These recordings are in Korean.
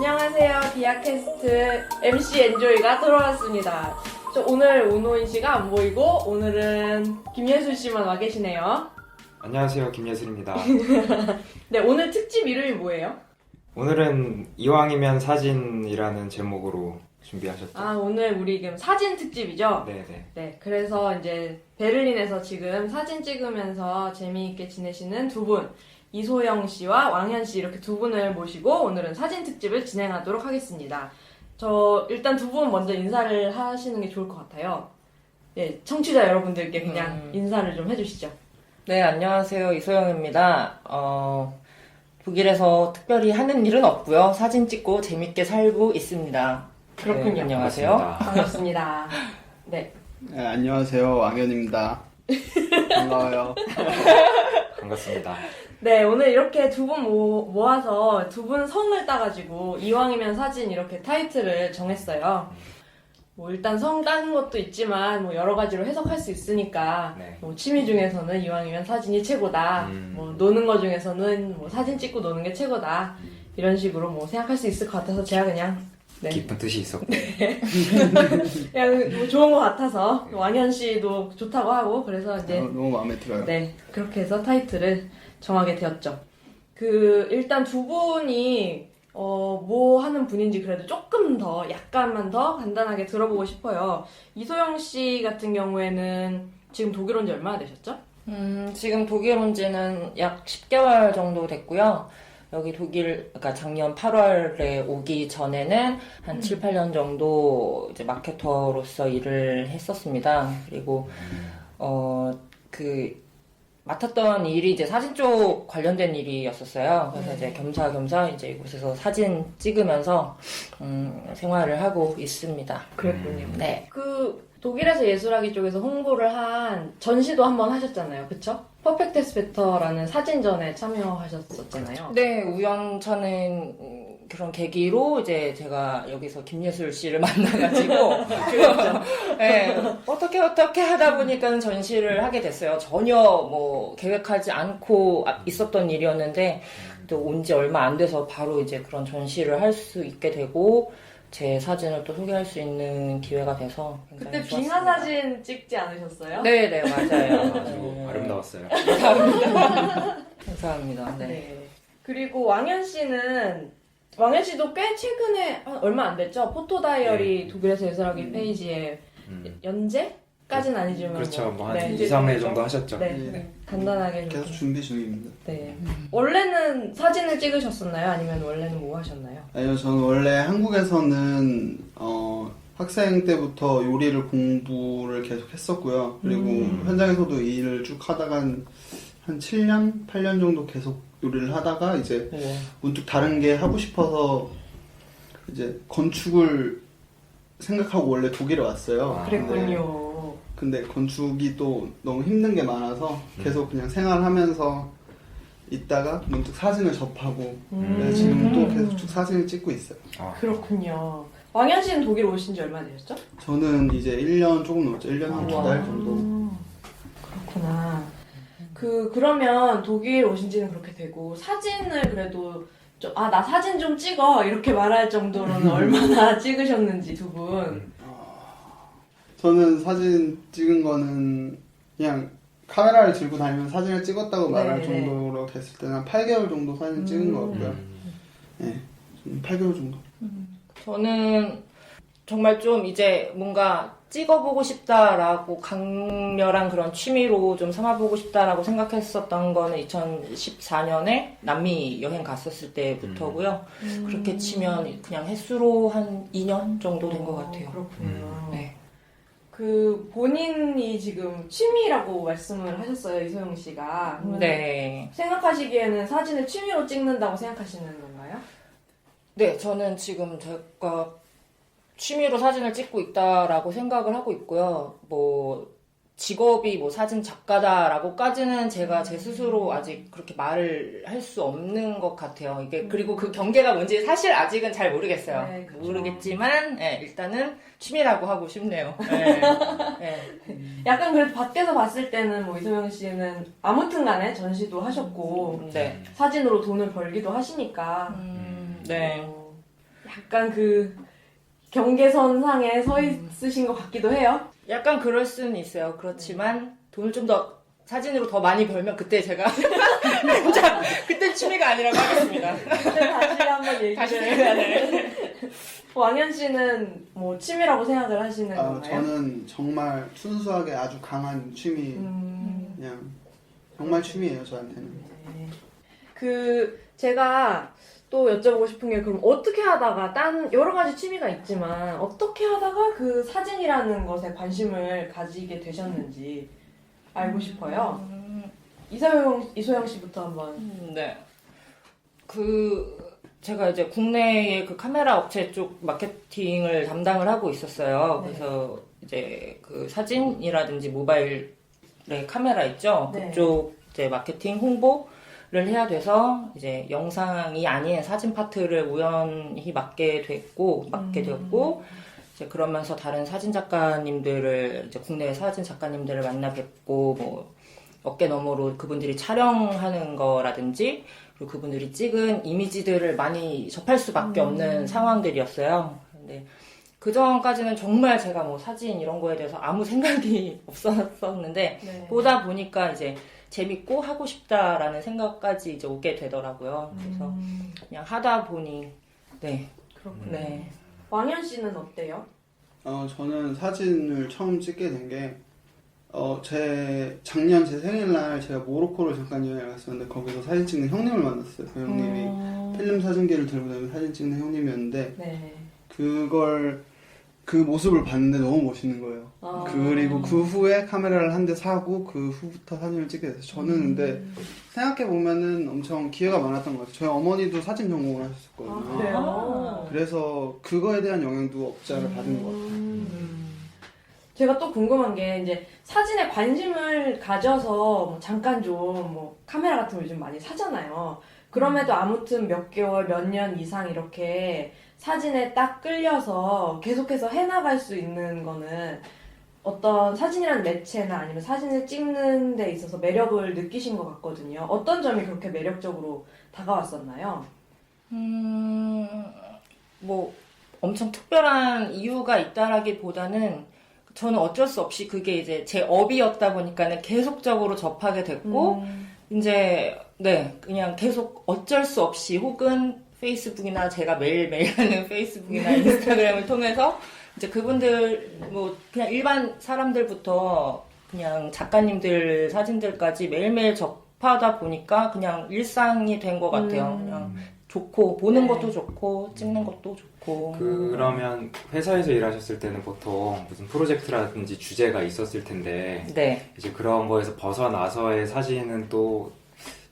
안녕하세요. 디아캐스트 MC 엔조이가 돌아왔습니다. 오늘 오노인 씨가 안 보이고 오늘은 김예술 씨만 와 계시네요. 안녕하세요, 김예술입니다. 네, 오늘 특집 이름이 뭐예요? 오늘은 이왕이면 사진이라는 제목으로 준비하셨죠? 오늘 우리 지금 사진 특집이죠? 네네. 네, 그래서 이제 베를린에서 지금 사진 찍으면서 재미있게 지내시는 두 분, 이소영 씨와 왕현 씨 이렇게 두 분을 모시고 오늘은 사진 특집을 진행하도록 하겠습니다. 일단 두 분 먼저 인사를 하시는 게 좋을 것 같아요. 네, 청취자 여러분들께 그냥 인사를 좀 해주시죠. 네, 안녕하세요. 이소영입니다. 독일에서 특별히 하는 일은 없고요. 사진 찍고 재밌게 살고 있습니다. 그렇군요. 네, 안녕하세요. 반갑습니다. 네. 네, 안녕하세요. 왕현입니다. 반가워요. 반갑습니다. 네, 오늘 이렇게 두 분 모아서 두 분 성을 따가지고 이왕이면 사진 이렇게 타이틀을 정했어요. 뭐 일단 성 따는 것도 있지만 뭐 여러 가지로 해석할 수 있으니까 네. 뭐 취미 중에서는 이왕이면 사진이 최고다. 뭐 노는 거 중에서는 뭐 사진 찍고 노는 게 최고다. 이런 식으로 뭐 생각할 수 있을 것 같아서 제가 그냥 네. 깊은 뜻이 있었고. 그냥 뭐 좋은 것 같아서 왕현 씨도 좋다고 하고 그래서 이제 너무 마음에 들어요. 네, 그렇게 해서 타이틀을 정하게 되었죠. 일단 두 분이, 뭐 하는 분인지 그래도 약간만 더 간단하게 들어보고 싶어요. 이소영 씨 같은 경우에는 지금 독일 온 지 얼마나 되셨죠? 지금 독일 온 지는 약 10개월 정도 됐고요. 여기 그러니까 작년 8월에 오기 전에는 한 7, 8년 정도 이제 마케터로서 일을 했었습니다. 그리고, 맡았던 일이 이제 사진 쪽 관련된 일이었었어요. 그래서 이제 겸사겸사 이제 이곳에서 사진 찍으면서 생활을 하고 있습니다. 그랬군요. 네. 독일에서 예술하기 쪽에서 홍보를 한 전시도 한번 하셨잖아요. 그쵸? 퍼펙트 스페터라는 사진전에 참여하셨었잖아요. 네, 우연찮은 그런 계기로 이제 제가 여기서 김예술 씨를 만나가지고 그렇죠. 네, 어떻게 하다 보니까 전시를 하게 됐어요. 전혀 뭐 계획하지 않고 있었던 일이었는데 또 온 지 얼마 안 돼서 바로 이제 그런 전시를 할 수 있게 되고 제 사진을 또 소개할 수 있는 기회가 돼서 굉장히 그때 좋았습니다. 빙하 사진 찍지 않으셨어요? 네, 맞아요. 아주 아름다웠어요. 감사합니다. 네. 네. 그리고 왕현 씨도 꽤 최근에 얼마 안 됐죠? 포토 다이어리 독일에서 예술하기 페이지에 연재까지는 아니지만 그렇죠. 뭐 한 네. 2, 3회 정도 하셨죠. 네. 네. 간단하게 좀. 계속 준비 중입니다. 네. 원래는 사진을 찍으셨었나요? 아니면 원래는 뭐 하셨나요? 아니요, 저는 원래 한국에서는 학생 때부터 요리를 공부를 계속 했었고요. 그리고 현장에서도 이 일을 쭉 하다가 한 7년, 8년 정도 계속 요리를 하다가 이제 문득 다른 게 하고 싶어서 이제 건축을 생각하고 원래 독일에 왔어요. 그랬군요. 근데 건축이 또 너무 힘든 게 많아서 계속 그냥 생활하면서 있다가 문득 사진을 접하고 그래서 지금 또 계속 쭉 사진을 찍고 있어요. 그렇군요. 왕현 씨는 독일 오신 지 얼마나 되셨죠? 저는 이제 1년 조금 넘었죠. 1년 한 2달 정도. 그렇구나. 그러면 독일 오신 지는 그렇게 되고 사진을 그래도 나 사진 좀 찍어 이렇게 말할 정도로는 얼마나 찍으셨는지 두 분. 저는 사진 찍은 거는 그냥 카메라를 들고 다니면 사진을 찍었다고 말할 네네. 정도로 됐을 때는 한 8개월 정도 사진 찍은 거 같고요. 네, 좀 8개월 정도. 저는 정말 좀 이제 뭔가 찍어보고 싶다라고 강렬한 그런 취미로 좀 삼아보고 싶다라고 생각했었던 거는 2014년에 남미 여행 갔었을 때부터고요. 그렇게 치면 그냥 횟수로 한 2년 정도 된 것 같아요. 그렇군요. 네. 본인이 지금 취미라고 말씀을 하셨어요, 이소영 씨가. 네. 생각하시기에는 사진을 취미로 찍는다고 생각하시는 건가요? 네, 저는 지금 제가 취미로 사진을 찍고 있다라고 생각을 하고 있고요. 뭐 직업이 뭐 사진 작가다라고까지는 제가 제 스스로 아직 그렇게 말을 할 수 없는 것 같아요. 이게 그리고 그 경계가 뭔지 사실 아직은 잘 모르겠어요. 네, 그렇죠. 모르겠지만 일단은 취미라고 하고 싶네요. 네. 네. 약간 그래도 밖에서 봤을 때는 뭐 이소영 씨는 아무튼 간에 전시도 하셨고 네. 사진으로 돈을 벌기도 하시니까 네. 약간 그 경계선 상에 서 있으신 것 같기도 해요. 약간 그럴 수는 있어요. 그렇지만 돈을 좀 더 사진으로 더 많이 벌면 그때 제가 진짜 그때 취미가 아니라고 하겠습니다. 다시 한번 다시 얘기를. 왕현 씨는 뭐 취미라고 생각을 하시는 건가요? 저는 정말 순수하게 아주 강한 취미, 그냥 정말 취미예요 저한테는. 그 제가 또 여쭤보고 싶은 게 그럼 어떻게 하다가 딴 여러 가지 취미가 있지만 어떻게 하다가 그 사진이라는 것에 관심을 가지게 되셨는지 알고 싶어요. 이소영 씨부터 한번. 네. 제가 이제 국내의 그 카메라 업체 쪽 마케팅을 담당을 하고 있었어요. 네. 그래서 이제 그 사진이라든지 모바일의 카메라 있죠. 네. 그쪽 이제 마케팅 홍보를 해야 돼서 이제 영상이 아닌 사진 파트를 우연히 맡게 되었고, 이제 그러면서 다른 사진 작가님들을 이제 국내 사진 작가님들을 만나 뵙고 뭐 어깨 너머로 그분들이 촬영하는 거라든지 그리고 그분들이 찍은 이미지들을 많이 접할 수밖에 없는 상황들이었어요. 근데 그 전까지는 정말 제가 뭐 사진 이런 거에 대해서 아무 생각이 없었었는데 네. 보다 보니까 이제 재밌고 하고 싶다라는 생각까지 이제 오게 되더라고요. 그래서 그냥 하다 보니 네. 그렇군요. 네. 왕현 씨는 어때요? 저는 사진을 처음 찍게 된 게, 작년 제 생일날 제가 모로코를 잠깐 여행을 갔었는데, 거기서 사진 찍는 형님을 만났어요. 그 형님이 필름 사진기를 들고 다니는 사진 찍는 형님이었는데, 네. 그 모습을 봤는데 너무 멋있는 거예요. 그리고 그 후에 카메라를 한 대 사고, 그 후부터 사진을 찍게 됐어요. 저는 근데, 생각해보면은 엄청 기회가 많았던 것 같아요. 저희 어머니도 사진 전공을 하셨거든요. 그래요? 그래서 그거에 대한 영향도 없잖아 받은 것 같아요. 제가 또 궁금한 게 이제 사진에 관심을 가져서 뭐 잠깐 좀 뭐 카메라 같은 거 요즘 많이 사잖아요. 그럼에도 아무튼 몇 개월, 몇 년 이상 이렇게 사진에 딱 끌려서 계속해서 해나갈 수 있는 거는 어떤 사진이라는 매체나 아니면 사진을 찍는 데 있어서 매력을 느끼신 것 같거든요. 어떤 점이 그렇게 매력적으로 다가왔었나요? 뭐 엄청 특별한 이유가 있다라기보다는 저는 어쩔 수 없이 그게 이제 제 업이었다 보니까는 계속적으로 접하게 됐고 이제 네 그냥 계속 어쩔 수 없이 혹은 페이스북이나 제가 매일매일 하는 페이스북이나 인스타그램을 통해서 이제 그분들 뭐 그냥 일반 사람들부터 그냥 작가님들 사진들까지 매일매일 접하다 보니까 그냥 일상이 된 것 같아요. 그냥 좋고 보는 네. 것도 좋고 찍는 것도 좋고. 그러면 회사에서 일하셨을 때는 보통 무슨 프로젝트라든지 주제가 있었을 텐데 네. 이제 그런 거에서 벗어나서의 사진은 또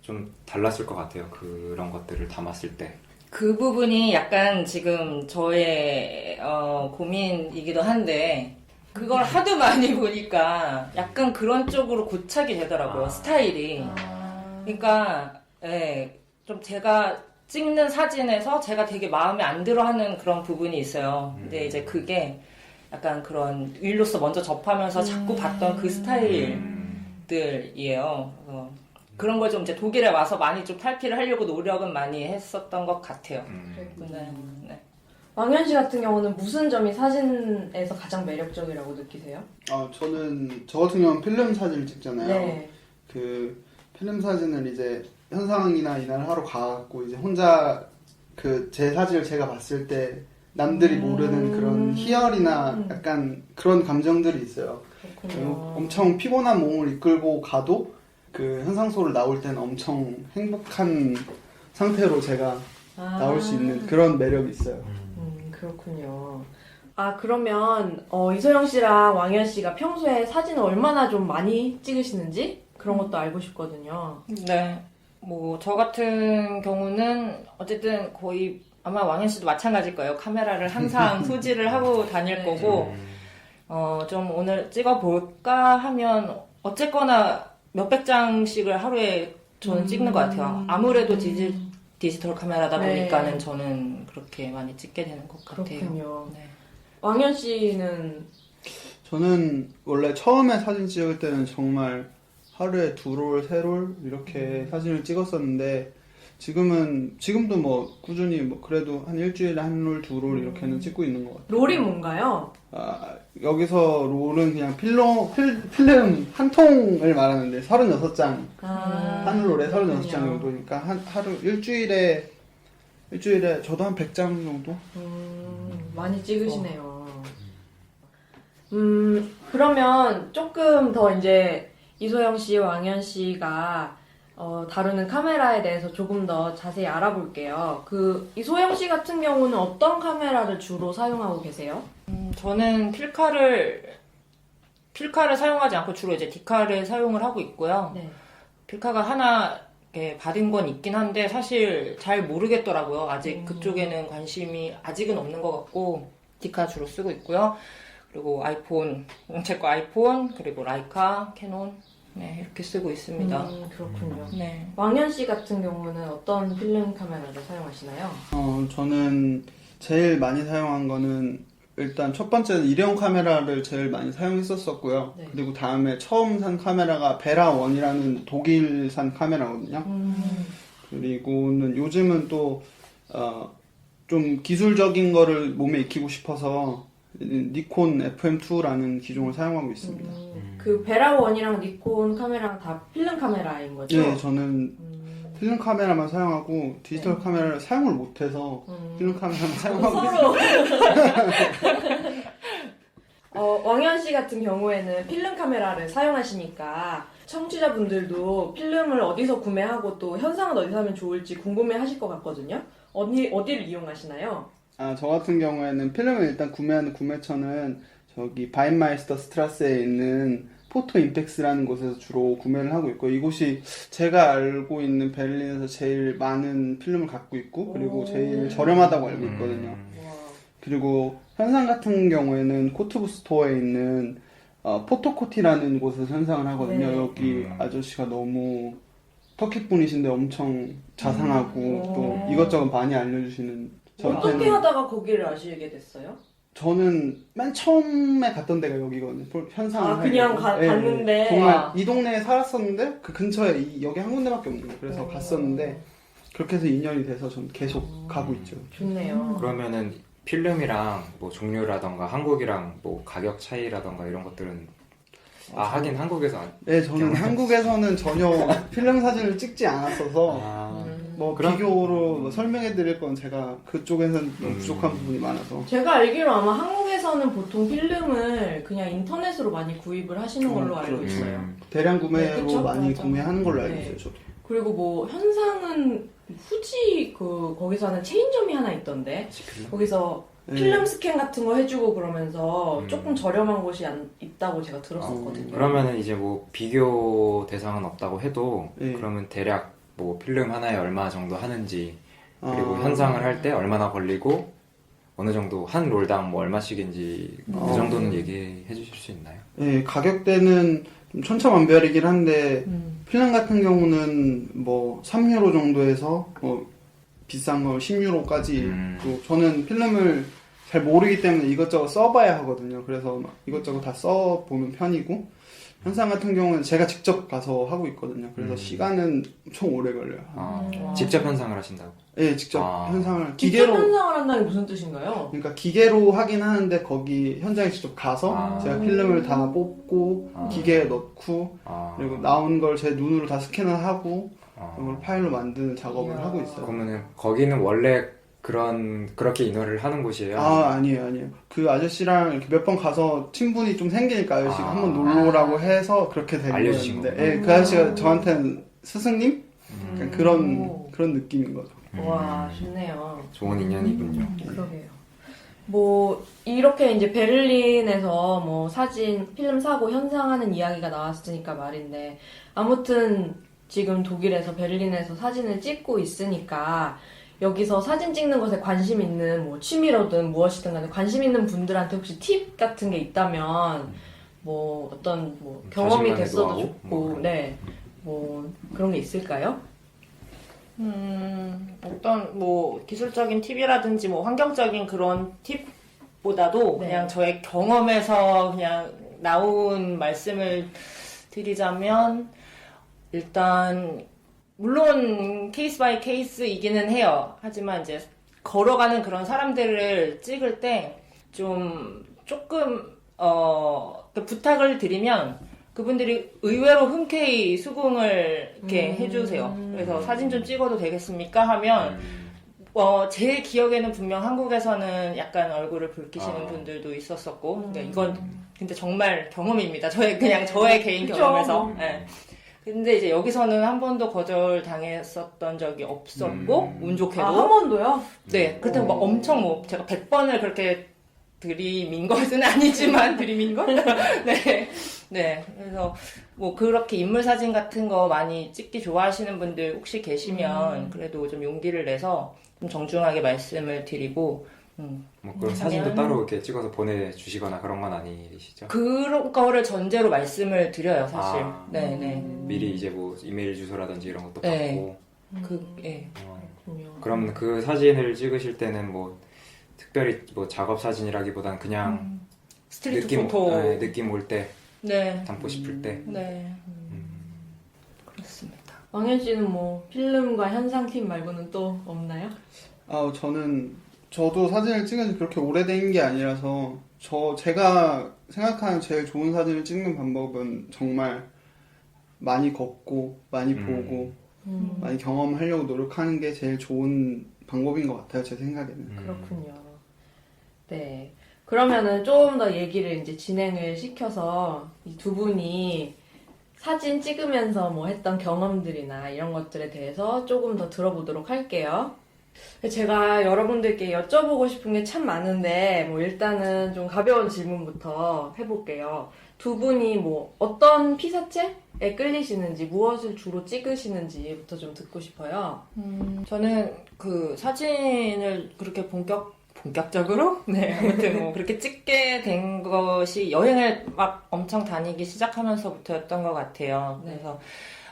좀 달랐을 것 같아요. 그런 것들을 담았을 때. 그 부분이 약간 지금 저의 고민이기도 한데 그걸 하도 많이 보니까 약간 그런 쪽으로 고착이 되더라고요. 스타일이. 그러니까 예, 좀 제가 찍는 사진에서 제가 되게 마음에 안 들어하는 그런 부분이 있어요. 근데 이제 그게 약간 그런 일로서 먼저 접하면서 자꾸 봤던 그 스타일들이에요. 그런 걸 좀 이제 독일에 와서 많이 좀 탈피를 하려고 노력은 많이 했었던 것 같아요. 네. 네. 왕현 씨 같은 경우는 무슨 점이 사진에서 가장 매력적이라고 느끼세요? 저는 저 같은 경우는 필름 사진을 찍잖아요. 네. 그 필름 사진을 이제 현상이나 이날 하러 가고 이제 혼자 그 제 사진을 제가 봤을 때 남들이 모르는 그런 희열이나 약간 그런 감정들이 있어요. 그렇군요. 엄청 피곤한 몸을 이끌고 가도 그 현상소를 나올 때는 엄청 행복한 상태로 제가 나올 수 있는 그런 매력이 있어요. 그렇군요. 아, 그러면 이소영 씨랑 왕현 씨가 평소에 사진을 얼마나 좀 많이 찍으시는지 그런 것도 알고 싶거든요. 네. 뭐 저 같은 경우는 어쨌든 거의 아마 왕현 씨도 마찬가지일 거예요. 카메라를 항상 소지를 하고 다닐 거고 좀 오늘 찍어볼까 하면 어쨌거나 몇백 장씩을 하루에 저는 찍는 것 같아요. 아무래도 디지털 카메라다 보니까는 네. 저는 그렇게 많이 찍게 되는 것 같아요. 그렇군요. 네. 왕현 씨는 저는 원래 처음에 사진 찍을 때는 정말 하루에 2롤, 3롤 이렇게 사진을 찍었었는데 지금도 뭐 꾸준히 뭐 그래도 한 일주일에 한 롤, 두 롤 이렇게는 찍고 있는 것 같아요. 롤이 뭔가요? 여기서 롤은 그냥 필름 한 통을 말하는데 36장. 한 롤에 36장 정도니까 하루 일주일에 저도 한 100장 정도? 많이 찍으시네요. 그러면 조금 더 이제 이소영 씨, 왕현 씨가 다루는 카메라에 대해서 조금 더 자세히 알아볼게요. 이소영 씨 같은 경우는 어떤 카메라를 주로 사용하고 계세요? 저는 필카를 사용하지 않고 주로 이제 디카를 사용을 하고 있고요. 네. 필카가 하나 이렇게 받은 건 있긴 한데 사실 잘 모르겠더라고요. 아직 그쪽에는 관심이 아직은 없는 것 같고 디카 주로 쓰고 있고요. 그리고 제 거 아이폰, 그리고 라이카, 캐논 네, 이렇게 쓰고 있습니다. 그렇군요. 네. 왕현 씨 같은 경우는 어떤 필름 카메라를 사용하시나요? 저는 제일 많이 사용한 거는 일단 첫 번째는 일형 카메라를 제일 많이 사용했었었고요. 네. 그리고 다음에 처음 산 카메라가 베라1이라는 독일산 카메라거든요. 그리고는 요즘은 또 좀 기술적인 거를 몸에 익히고 싶어서 니콘 FM2라는 기종을 사용하고 있습니다. 그 베라1이랑 니콘 카메라랑 다 필름 카메라인 거죠? 네, 저는 필름 카메라만 사용하고 디지털 카메라를 사용을 못해서 필름 카메라만 사용하고 있어요. 왕현 씨 같은 경우에는 필름 카메라를 사용하시니까 청취자분들도 필름을 어디서 구매하고 또 현상은 어디서 하면 좋을지 궁금해하실 것 같거든요. 어디를 이용하시나요? 저 같은 경우에는 필름을 일단 구매하는 구매처는 저기 바인마이스터 스트라스에 있는 포토 임팩스라는 곳에서 주로 구매를 하고 있고, 이곳이 제가 알고 있는 베를린에서 제일 많은 필름을 갖고 있고, 그리고 제일 저렴하다고 알고 있거든요. 그리고 현상 같은 경우에는 코트부 스토어에 있는 포토코티라는 곳에서 현상을 하거든요. 네. 여기 아저씨가 너무 터키 분이신데 엄청 자상하고 또 이것저것 많이 알려주시는. 어떻게 하다가 거기를 아시게 됐어요? 저는 맨 처음에 갔던 데가 여기거든요. 현상을 그냥 하려고. 갔는데. 정말 이 동네에 살았었는데 그 근처에 여기 한 군데밖에 없는 거예요. 그래서 갔었는데 그렇게 해서 인연이 돼서 전 계속 가고 있죠. 좋네요. 그러면은 필름이랑 뭐 종류라던가 한국이랑 뭐 가격 차이라던가 이런 것들은 하긴 한국에서 네, 저는 한국에서는 전혀 필름 사진을 찍지 않았어서 뭐 그럼- 비교로 뭐 설명해드릴 건 제가 그쪽에서는 좀 부족한 부분이 많아서. 제가 알기로 아마 한국에서는 보통 필름을 그냥 인터넷으로 많이 구입을 하시는 걸로 알고 그렇죠. 있어요. 대량 구매로 네, 그쵸? 많이 맞아. 구매하는 걸로 알고 네. 있어요. 저도. 그리고 뭐 현상은 후지 거기서 하는 체인점이 하나 있던데 거기서 네. 필름 스캔 같은 거 해주고 그러면서 조금 저렴한 곳이 있다고 제가 들었었거든요. 그러면은 이제 뭐 비교 대상은 없다고 해도 네. 그러면 대략 뭐 필름 하나에 얼마 정도 하는지, 그리고 아. 현상을 할 때 얼마나 걸리고 어느 정도 한 롤당 뭐 얼마씩인지 그 정도는 얘기해 주실 수 있나요? 네, 가격대는 좀 천차만별이긴 한데 필름 같은 경우는 뭐 3유로 정도에서 뭐 비싼 거 10유로까지 또 저는 필름을 잘 모르기 때문에 이것저것 써봐야 하거든요. 그래서 막 이것저것 다 써보는 편이고, 현상 같은 경우는 제가 직접 가서 하고 있거든요. 그래서 시간은 엄청 오래 걸려요. 직접 현상을 하신다고? 네, 직접 현상을 직접 기계로, 현상을 한다는 게 무슨 뜻인가요? 그러니까 기계로 하긴 하는데 거기 현장에 직접 가서 제가 필름을 다 뽑고 기계에 넣고 그리고 나온 걸 제 눈으로 다 스캔을 하고 이걸 파일로 만드는 작업을 하고 있어요. 그러면은 거기는 원래 그렇게 인허를 하는 곳이에요? 아니에요. 그 아저씨랑 이렇게 몇 번 가서 친분이 좀 생기니까 아저씨가 한번 놀러 오라고 해서 그렇게 된 알려주신 거였는데, 거구나. 예, 그 아저씨가 저한테는 스승님? 약간 그런 느낌인 거죠. 와, 좋네요. 좋은 인연이군요. 그러게요. 뭐 이렇게 이제 베를린에서 뭐 사진, 필름 사고 현상하는 이야기가 나왔으니까 말인데, 아무튼 지금 독일에서 베를린에서 사진을 찍고 있으니까 여기서 사진 찍는 것에 관심 있는 뭐 취미로든 무엇이든 간에 관심 있는 분들한테 혹시 팁 같은 게 있다면 뭐 어떤 뭐 경험이 자신만의 됐어도 노하우? 좋고, 뭐 네, 뭐 그런 게 있을까요? 어떤 뭐 기술적인 팁이라든지 뭐 환경적인 그런 팁보다도 네. 그냥 저의 경험에서 그냥 나온 말씀을 드리자면, 일단 물론 케이스 바이 케이스이기는 해요. 하지만 이제 걸어가는 그런 사람들을 찍을 때 조금 부탁을 드리면 그분들이 의외로 흔쾌히 수긍을 이렇게 해주세요. 그래서 사진 좀 찍어도 되겠습니까? 하면 제 기억에는 분명 한국에서는 약간 얼굴을 붉히시는 분들도 있었었고, 그러니까 이건 근데 정말 경험입니다. 저의 개인 그쵸. 경험에서. 네. 근데 이제 여기서는 한 번도 거절 당했었던 적이 없었고, 운 좋게도. 한 번도요? 네. 그렇다고 막 엄청 제가 100번을 그렇게 들이민 것은 아니지만, 들이민 것? 네. 네. 그래서 그렇게 인물 사진 같은 거 많이 찍기 좋아하시는 분들 혹시 계시면, 그래도 좀 용기를 내서 좀 정중하게 말씀을 드리고, 뭐 그런 사진도 따로 이렇게 찍어서 보내주시거나 그런 건 아니시죠? 그런 거를 전제로 말씀을 드려요, 사실. 네네. 미리 이제 뭐 이메일 주소라든지 이런 것도 네. 받고. 예. 그럼 그 사진을 찍으실 때는 뭐 특별히 뭐 작업 사진이라기보단 그냥 스트리트 포토. 느낌 올 때 네. 담고 싶을 때. 네. 그렇습니다. 왕현 씨는 뭐 필름과 현상팀 말고는 또 없나요? 저도 사진을 찍은 지 그렇게 오래된 게 아니라서 제가 생각하는 제일 좋은 사진을 찍는 방법은 정말 많이 걷고 많이 보고 많이 경험하려고 노력하는 게 제일 좋은 방법인 것 같아요, 제 생각에는. 그렇군요. 네. 그러면은 조금 더 얘기를 이제 진행을 시켜서 이 두 분이 사진 찍으면서 뭐 했던 경험들이나 이런 것들에 대해서 조금 더 들어보도록 할게요. 제가 여러분들께 여쭤보고 싶은 게 참 많은데, 뭐 일단은 좀 가벼운 질문부터 해볼게요. 두 분이 뭐 어떤 피사체에 끌리시는지, 무엇을 주로 찍으시는지부터 좀 듣고 싶어요. 저는 그 사진을 그렇게 본격적으로? 네, 아무튼 뭐 그렇게 찍게 된 것이 여행을 막 엄청 다니기 시작하면서부터였던 것 같아요. 그래서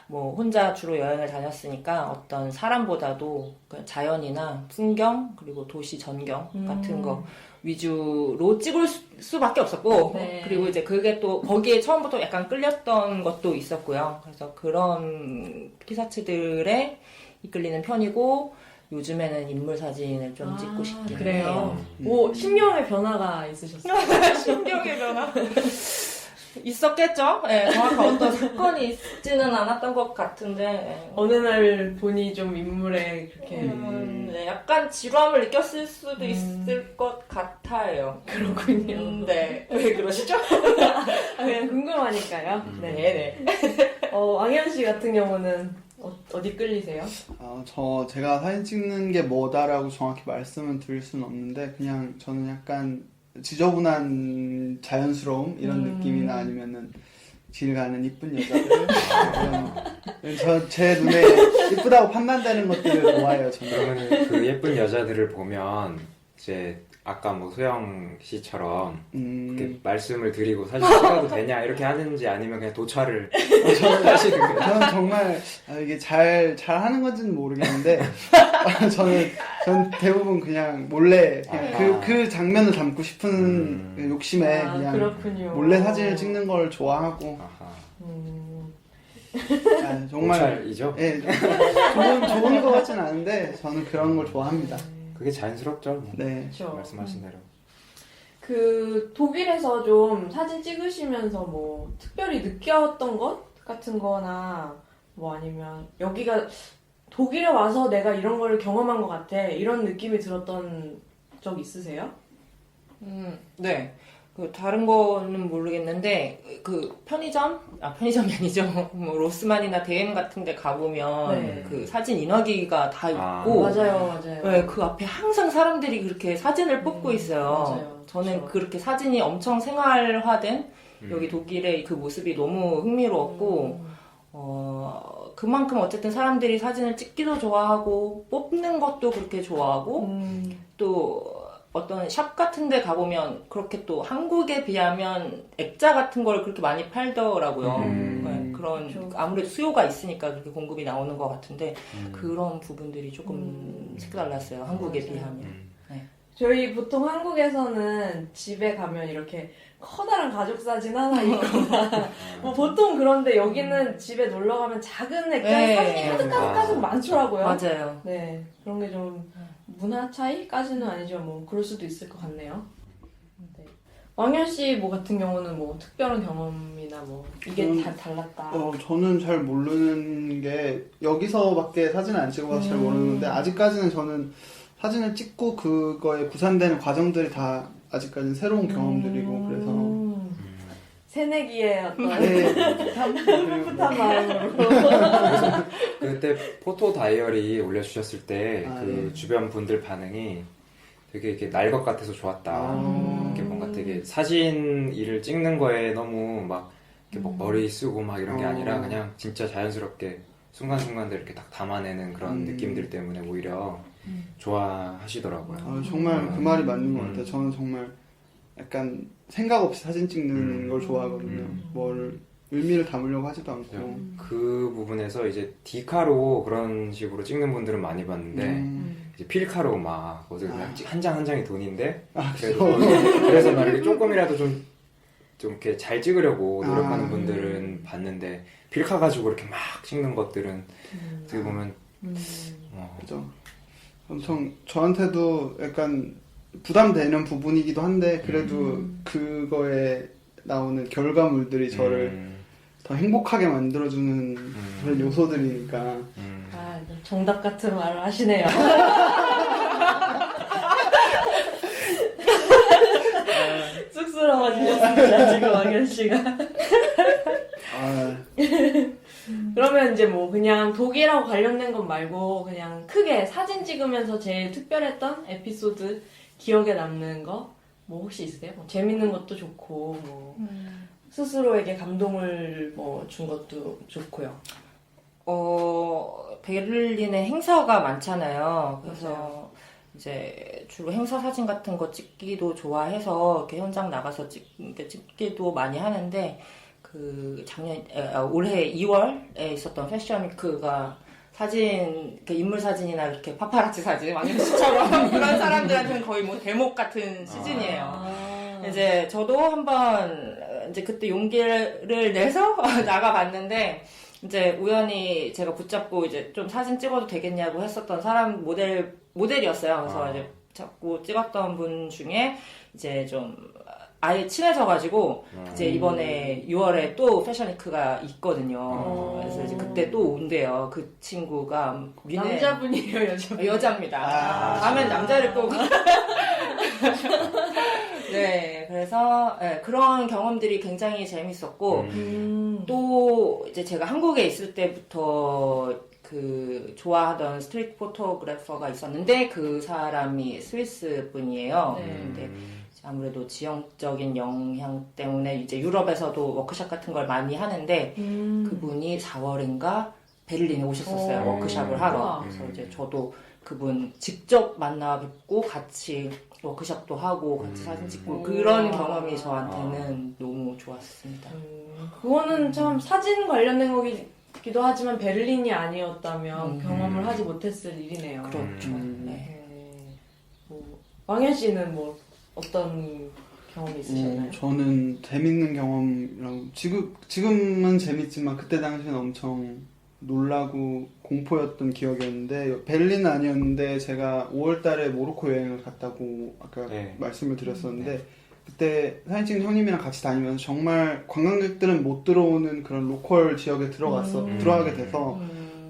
뭐 혼자 주로 여행을 다녔으니까 어떤 사람보다도 그 자연이나 풍경 그리고 도시 전경 같은 거 위주로 찍을 수밖에 없었고 네. 그리고 이제 그게 또 거기에 처음부터 약간 끌렸던 것도 있었고요. 그래서 그런 피사체들에 이끌리는 편이고 요즘에는 인물 사진을 좀 찍고 싶긴 그래요. 해요. 뭐 신경의 변화가 있으셨어요? 신경의 변화? 있었겠죠? 네, 정확한 어떤 사건이 있지는 않았던 것 같은데 네. 어느 날 보니 좀 인물에 그렇게 네, 약간 지루함을 느꼈을 수도 있을 것 같아요. 그렇군요. 네. 왜 그러시죠? 그냥 궁금하니까요. 네. 왕현 씨 같은 경우는 어디 끌리세요? 제가 사진 찍는 게 뭐다라고 정확히 말씀은 드릴 수는 없는데 그냥 저는 약간 지저분한 자연스러움 이런 느낌이나 아니면은 길 가는 이쁜 여자들 제 눈에 이쁘다고 판단되는 것들을 좋아해요. 저는. 그러면 그 예쁜 여자들을 보면 이제 아까 뭐 소영 씨처럼 이렇게 말씀을 드리고 사진 찍어도 되냐 이렇게 하는지 아니면 그냥 도촬을 하시는 거예요? 저는 정말 이게 잘 하는 건지는 모르겠는데 저는 대부분 그냥 몰래 그냥 그 장면을 담고 싶은 그 욕심에 그냥 그렇군요. 몰래 사진을 찍는 걸 좋아하고 정말 도촬이죠? 예, 좋은 거 같진 않은데 저는 그런 걸 좋아합니다. 그게 자연스럽죠. 뭐. 네. 그렇죠. 말씀하신 대로. 그 독일에서 좀 사진 찍으시면서 뭐 특별히 느꼈던 것 같은 거나 뭐 아니면 여기가 독일에 와서 내가 이런 걸 경험한 것 같아 이런 느낌이 들었던 적 있으세요? 네. 그 다른 거는 모르겠는데 그 편의점이 아니죠. 뭐 로스만이나 DM 같은 데 가보면 네. 그 사진 인화기가 다 있고 맞아요. 네, 그 앞에 항상 사람들이 그렇게 사진을 뽑고 있어요. 맞아요. 저는 그렇죠. 그렇게 사진이 엄청 생활화된 여기 독일의 그 모습이 너무 흥미로웠고 그만큼 어쨌든 사람들이 사진을 찍기도 좋아하고 뽑는 것도 그렇게 좋아하고 또 어떤 샵 같은 데 가보면 그렇게 또 한국에 비하면 액자 같은 걸 그렇게 많이 팔더라고요. 네, 그런 그렇죠. 아무래도 수요가 있으니까 그렇게 공급이 나오는 것 같은데 그런 부분들이 조금 색달랐어요. 한국에 비하면. 네. 저희 보통 한국에서는 집에 가면 이렇게 커다란 가족 사진 하나 있거나 뭐 보통 그런데 여기는 집에 놀러 가면 작은 액자에 네. 사진이 가득가득 많더라고요. 맞아요. 네, 그런 게 좀 문화 차이까지는 아니지만 뭐 그럴 수도 있을 것 같네요. 네. 왕현 씨 뭐 같은 경우는 뭐 특별한 경험이나 뭐 이게 다 달랐다. 저는 잘 모르는 게 여기서밖에 사진을 안 찍어봐서 잘 모르는데 아직까지는 저는 사진을 찍고 그거에 구산되는 과정들이 다 아직까지는 새로운 경험들이고 그래서 새내기의 어떤 네. 풋풋한 마음으로. 그때 포토 다이어리 올려주셨을 때 아, 그 네. 주변 분들 반응이 되게 이렇게 날 것 같아서 좋았다. 아. 이렇게 뭔가 되게 사진 일을 찍는 거에 너무 막 이렇게 뭐 머리 쓰고 막 이런 게 아니라 그냥 진짜 자연스럽게 순간순간들 이렇게 딱 담아내는 그런 느낌들 때문에 오히려 좋아하시더라고요. 정말 그 말이 맞는 것 같아요. 저는 정말 약간 생각 없이 사진 찍는 걸 좋아하거든요. 뭘 의미를 담으려고 하지도 않고. 그 부분에서 이제 디카로 그런 식으로 찍는 분들은 많이 봤는데 이제 필카로 막 어디 한 장 한 장이 돈인데 그래서 막 이렇게 조금이라도 좀 이렇게 잘 찍으려고 노력하는 분들은 봤는데 필카 가지고 이렇게 막 찍는 것들은 어떻게 보면 그죠. 엄청 저한테도 약간 부담되는 부분이기도 한데 그래도 그거에 나오는 결과물들이 저를 더 행복하게 만들어주는 그런 요소들이니까. 아, 정답 같은 말을 하시네요. 쑥스러워지셨습니다, 지금 왕현 씨가. 아, 그러면 이제 뭐 그냥 독일하고 관련된 것 말고 그냥 크게 사진 찍으면서 제일 특별했던 에피소드 기억에 남는 거 뭐 혹시 있으세요? 뭐 재밌는 것도 좋고 뭐 스스로에게 감동을 뭐 준 것도 좋고요. 베를린에 행사가 많잖아요. 그래서 맞아요. 이제 주로 행사 사진 같은 거 찍기도 좋아해서 이렇게 현장 나가서 찍기도 많이 하는데 올해 2월에 있었던 패션 위크가 사진, 인물 사진이나 이렇게 파파라치 사진, 왕현 씨처럼 그런 사람들한테는 거의 뭐 대목 같은 시즌이에요. 이제 저도 한번 이제 그때 용기를 내서 나가봤는데 이제 우연히 제가 붙잡고 이제 좀 사진 찍어도 되겠냐고 했었던 사람 모델이었어요. 그래서 이제 자꾸 찍었던 분 중에 이제 좀 아예 친해져가지고 이제 이번에 6월에 또 패션위크가 있거든요. 그래서 이제 그때 또 온대요. 그 친구가 남자분이에요, 여자분? 여자입니다. 다음엔 남자를 꼭. 네, 그래서 그런 경험들이 굉장히 재밌었고 또 이제 제가 한국에 있을 때부터 좋아하던 스트리트 포토그래퍼가 있었는데 그 사람이 스위스 분이에요. 근데 아무래도 지형적인 영향 때문에 이제 유럽에서도 워크숍 같은 걸 많이 하는데 그분이 4월인가 베를린에 오셨었어요. 워크숍을 하러. 그래서 이제 저도 그분 직접 만나 뵙고 같이 워크숍도 하고 같이 사진 찍고 그런 경험이 저한테는 너무 좋았습니다. 그거는 참 사진 관련된 거기도 하지만 베를린이 아니었다면 경험을 하지 못했을 일이네요. 그렇죠. 네. 뭐, 왕현 씨는 뭐 어떤 경험이 있으셨나요? 저는 재밌는 경험이라고 지금은 재밌지만 그때 당시에는 엄청 놀라고 공포였던 기억이었는데 베를린은 아니었는데 제가 5월달에 모로코 여행을 갔다고 아까 말씀을 드렸었는데 그때 사진 찍는 형님이랑 같이 다니면서 정말 관광객들은 못 들어오는 그런 로컬 지역에 들어가게 돼서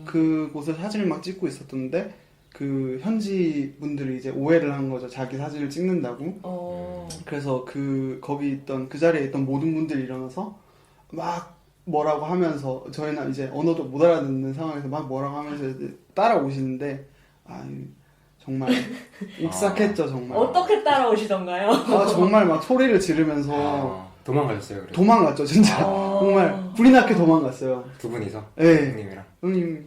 그곳을 사진을 막 찍고 있었던데 그 현지 분들이 이제 오해를 한 거죠. 자기 사진을 찍는다고. 그래서 거기 있던 그 자리에 있던 모든 분들이 일어나서 막 뭐라고 하면서 저희는 이제 언어도 못 알아듣는 상황에서 막 뭐라고 하면서 이제 따라오시는데 정말 옥삭했죠 정말. 어떻게 따라오시던가요? 정말 막 소리를 지르면서 도망가셨어요? 그래서? 도망갔죠 진짜. 정말 불이 나게 도망갔어요. 두 분이서? 네. 형님이랑? 형님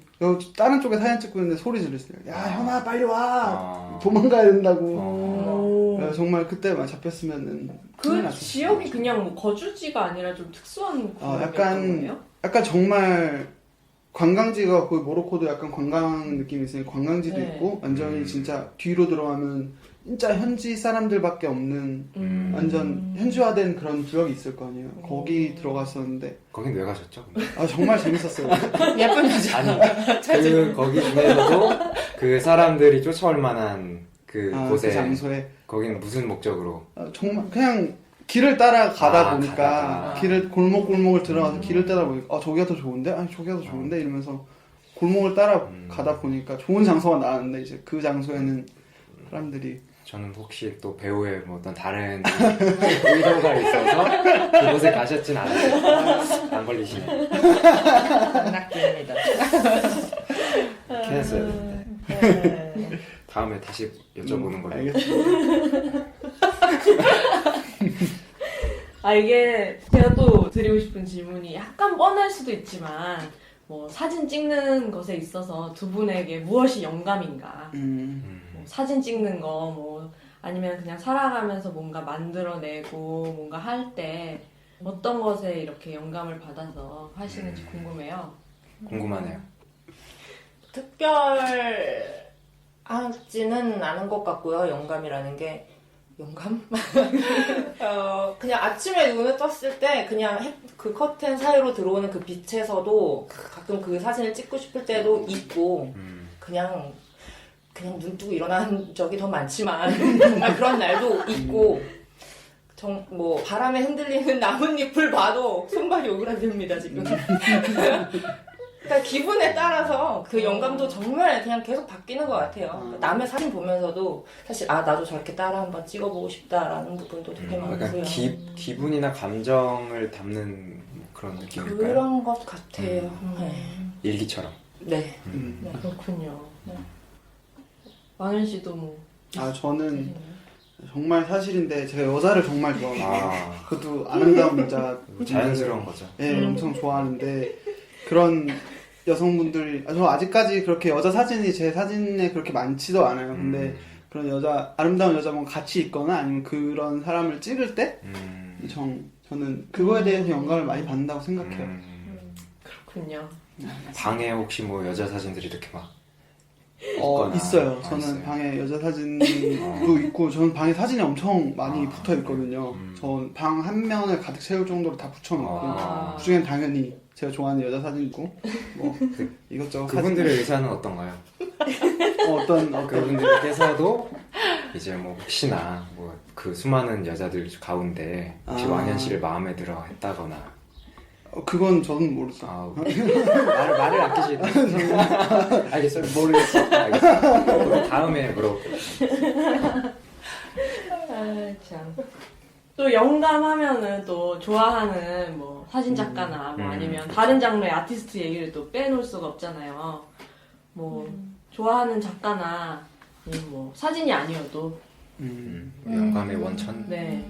다른 쪽에 사진 찍고 있는데 소리 지르시네요. 야 현아 빨리 와. 도망가야 된다고. 정말 그때 만 잡혔으면은 그 지역이 그냥 뭐 거주지가 아니라 좀 특수한 약간 정말 관광지가 거기 모로코도 약간 관광 느낌이 있으니까 관광지도 있고 완전히 진짜 뒤로 들어가면 진짜 현지 사람들밖에 없는 완전 현지화된 그런 구역이 있을 거 아니에요. 거기 들어갔었는데 거긴 왜 가셨죠? 근데? 정말 재밌었어요. 예쁜 여자. 아니 거기 중에서도 그 사람들이 쫓아올 만한 그 곳에 그 장소에 거기는 무슨 목적으로? 정말 그냥 길을 따라 가다 보니까 가다가. 길을 골목골목을 들어가서 길을 따라 보니까 저기가 더 좋은데? 아니 저기가 더 좋은데? 이러면서 골목을 따라 가다 보니까 좋은 장소가 나왔는데 이제 그 장소에는 사람들이 저는 혹시 또 배우의 뭐 어떤 다른 의도가 있어서 그곳에 가셨진 않았어요. 안 걸리시네. 낙지입니다. 캐했어요. 네. 다음에 다시 여쭤보는 걸로. 알겠습니다. 이게 제가 또 드리고 싶은 질문이 약간 뻔할 수도 있지만 뭐 사진 찍는 것에 있어서 두 분에게 무엇이 영감인가? 뭐 사진 찍는 거 뭐 아니면 그냥 살아가면서 뭔가 만들어내고 뭔가 할 때 어떤 것에 이렇게 영감을 받아서 하시는지 궁금해요. 궁금하네요. 특별하지는 않은 것 같고요. 영감이라는 게 영감? 그냥 아침에 눈을 떴을 때 그냥 그 커튼 사이로 들어오는 그 빛에서도 가끔 그 사진을 찍고 싶을 때도 있고 그냥 눈 뜨고 일어난 적이 더 많지만 정말 그런 날도 있고 뭐 바람에 흔들리는 나뭇잎을 봐도 손발이 오그라듭니다 지금. 그러니까 기분에 따라서 그 영감도 정말 그냥 계속 바뀌는 것 같아요. 그러니까 남의 사진 보면서도 사실 나도 저렇게 따라 한번 찍어보고 싶다라는 부분도 되게 많고요. 약간 기분이나 감정을 담는 그런 느낌일까요? 그런 것 같아요. 네. 일기처럼. 네. 그렇군요. 왕현 씨도 뭐 저는 정말 사실인데 제가 여자를 정말 좋아해요. 아, 그것도 아름다운 여자 자연스러운 거죠. 네, 엄청 좋아하는데 그런 여성분들이 저 아직까지 그렇게 여자 사진이 제 사진에 그렇게 많지도 않아요. 근데 그런 아름다운 여자분 같이 있거나 아니면 그런 사람을 찍을 때 저는 그거에 대해서 영감을 많이 받는다고 생각해요. 그렇군요. 방에 혹시 뭐 여자 사진들이 이렇게 막 있어요. 아, 저는 있어요. 방에 여자 사진도 있고 저는 방에 사진이 엄청 많이 붙어 있거든요. 전 방 한 면을 가득 채울 정도로 다 붙여놓고 그중엔 당연히 제가 좋아하는 여자 사진이고 뭐 이것저것 그분들의 의사는 어떤가요? 어떤 그분들께서도 이제 뭐 혹시나 뭐 그 수많은 여자들 가운데 혹시 왕현 씨를 마음에 들어 했다거나 그건 저는 모르죠. 말을 아끼시다. 알겠어요. 모르겠어. 알겠어. 다음에 물어볼게요. 참. 또 영감하면은 또 좋아하는 뭐 사진 작가나 뭐 아니면 다른 장르의 아티스트 얘기를 또 빼놓을 수가 없잖아요. 뭐 좋아하는 작가나 뭐 사진이 아니어도 영감의 원천. 네.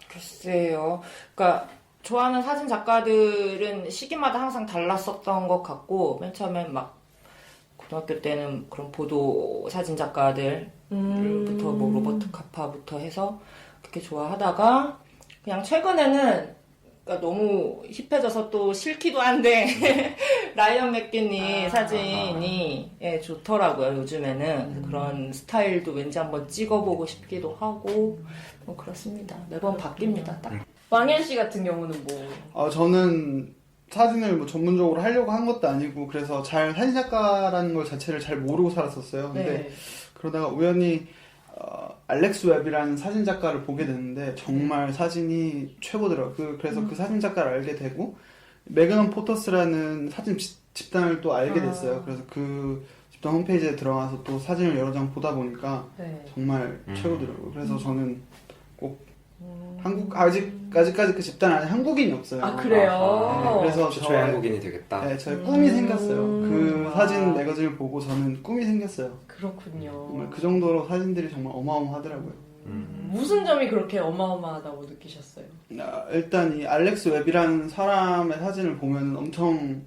글쎄요. 그러니까 좋아하는 사진 작가들은 시기마다 항상 달랐었던 것 같고 맨 처음엔 막 고등학교 때는 그런 보도 사진 작가들부터 뭐 로버트 카파부터 해서 그렇게 좋아하다가 그냥 최근에는 그러니까 너무 힙해져서 또 싫기도 한데 라이언 맥기니 사진이 좋더라고요 요즘에는. 그런 스타일도 왠지 한번 찍어보고 싶기도 하고 뭐 그렇습니다. 매번 바뀝니다. 딱. 왕현 씨 같은 경우는 뭐 저는 사진을 뭐 전문적으로 하려고 한 것도 아니고 그래서 사진 작가라는 걸 자체를 잘 모르고 살았었어요. 근데 네. 그러다가 우연히 알렉스 웹이라는 사진 작가를 보게 됐는데 정말 사진이 최고더라고요. 그래서 그 사진 작가를 알게 되고 메그넌 포터스라는 사진 집단을 또 알게 됐어요. 그래서 그 집단 홈페이지에 들어가서 또 사진을 여러 장 보다 보니까 네. 정말 최고더라고요. 그래서 저는 꼭 아직까지 그 집단 안에 한국인이 없어요. 아 그래요? 네, 그래서 최초의 한국인이 되겠다. 네, 저의 꿈이 생겼어요. 그 사진 매거진을 보고 저는 꿈이 생겼어요. 그렇군요. 정말 그 정도로 사진들이 정말 어마어마하더라고요. 무슨 점이 그렇게 어마어마하다고 느끼셨어요? 일단 이 알렉스 웹이라는 사람의 사진을 보면 엄청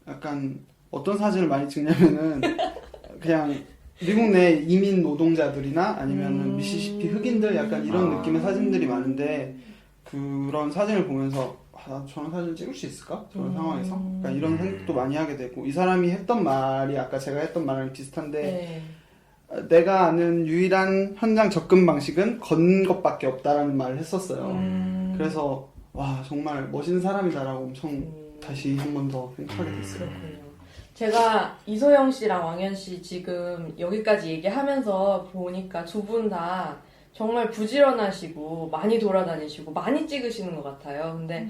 약간 어떤 사진을 많이 찍냐면은 그냥 미국 내 이민 노동자들이나 아니면 미시시피 흑인들 약간 이런 느낌의 사진들이 많은데 그런 사진을 보면서 저런 사진 찍을 수 있을까? 저런 상황에서? 그러니까 이런 생각도 많이 하게 되고 이 사람이 했던 말이 아까 제가 했던 말이랑 비슷한데 네. 내가 아는 유일한 현장 접근 방식은 건 것밖에 없다라는 말을 했었어요. 그래서 와 정말 멋있는 사람이다라고 엄청 다시 한 번 더 생각하게 됐어요. 그렇군요. 제가 이소영 씨랑 왕현 씨 지금 여기까지 얘기하면서 보니까 두 분 다 정말 부지런하시고 많이 돌아다니시고 많이 찍으시는 것 같아요. 근데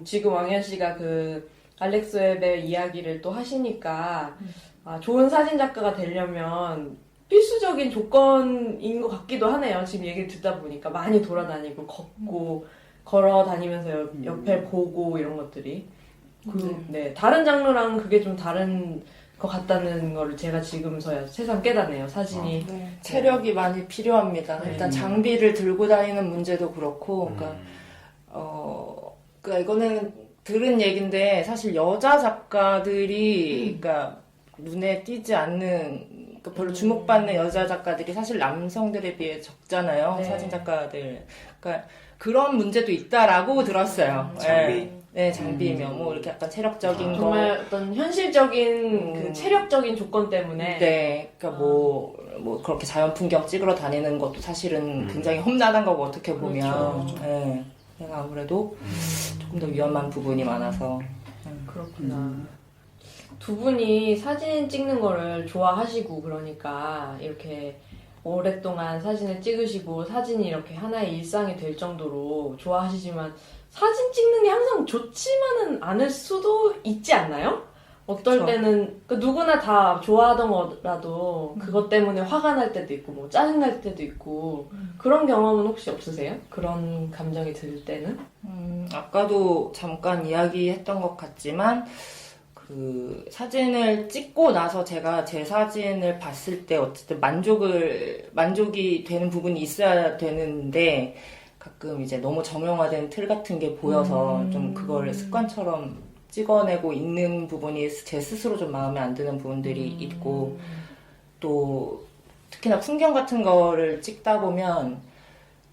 지금 왕현 씨가 그 알렉스 웹의 이야기를 또 하시니까 좋은 사진 작가가 되려면 필수적인 조건인 것 같기도 하네요. 지금 얘기를 듣다 보니까 많이 돌아다니고 걷고 걸어 다니면서 옆에 보고 이런 것들이 네, 다른 장르랑 그게 좀 다른 것 같다는 거를 제가 지금서야 새삼 깨닫네요. 사진이 체력이 많이 필요합니다. 네. 일단 장비를 들고 다니는 문제도 그렇고, 그러니까 이거는 들은 얘긴데 사실 여자 작가들이 그러니까 눈에 띄지 않는 그러니까 별로 주목받는 여자 작가들이 사실 남성들에 비해 적잖아요. 네. 사진 작가들. 그러니까 그런 문제도 있다라고 들었어요. 장비. 네, 장비면 뭐 이렇게 약간 체력적인 거. 정말 어떤 현실적인 그 체력적인 조건 때문에 네, 그러니까 뭐 그렇게 자연 풍경 찍으러 다니는 것도 사실은 굉장히 험난한 거고 어떻게 보면, 그렇죠. 네, 내가 아무래도 조금 더 위험한 부분이 많아서. 그렇구나. 두 분이 사진 찍는 거를 좋아하시고 그러니까 이렇게 오랫동안 사진을 찍으시고 사진이 이렇게 하나의 일상이 될 정도로 좋아하시지만 사진 찍는 게 항상 좋지만은 않을 수도 있지 않나요? 어떨 그쵸. 때는 그 누구나 다 좋아하던 거라도 그것 때문에 화가 날 때도 있고 뭐 짜증 날 때도 있고 그런 경험은 혹시 없으세요? 그런 감정이 들 때는? 아까도 잠깐 이야기했던 것 같지만 그 사진을 찍고 나서 제가 제 사진을 봤을 때 어쨌든 만족이 되는 부분이 있어야 되는데 가끔 이제 너무 정형화된 틀 같은 게 보여서 좀 그걸 습관처럼 찍어내고 있는 부분이 제 스스로 좀 마음에 안 드는 부분들이 있고 또 특히나 풍경 같은 거를 찍다 보면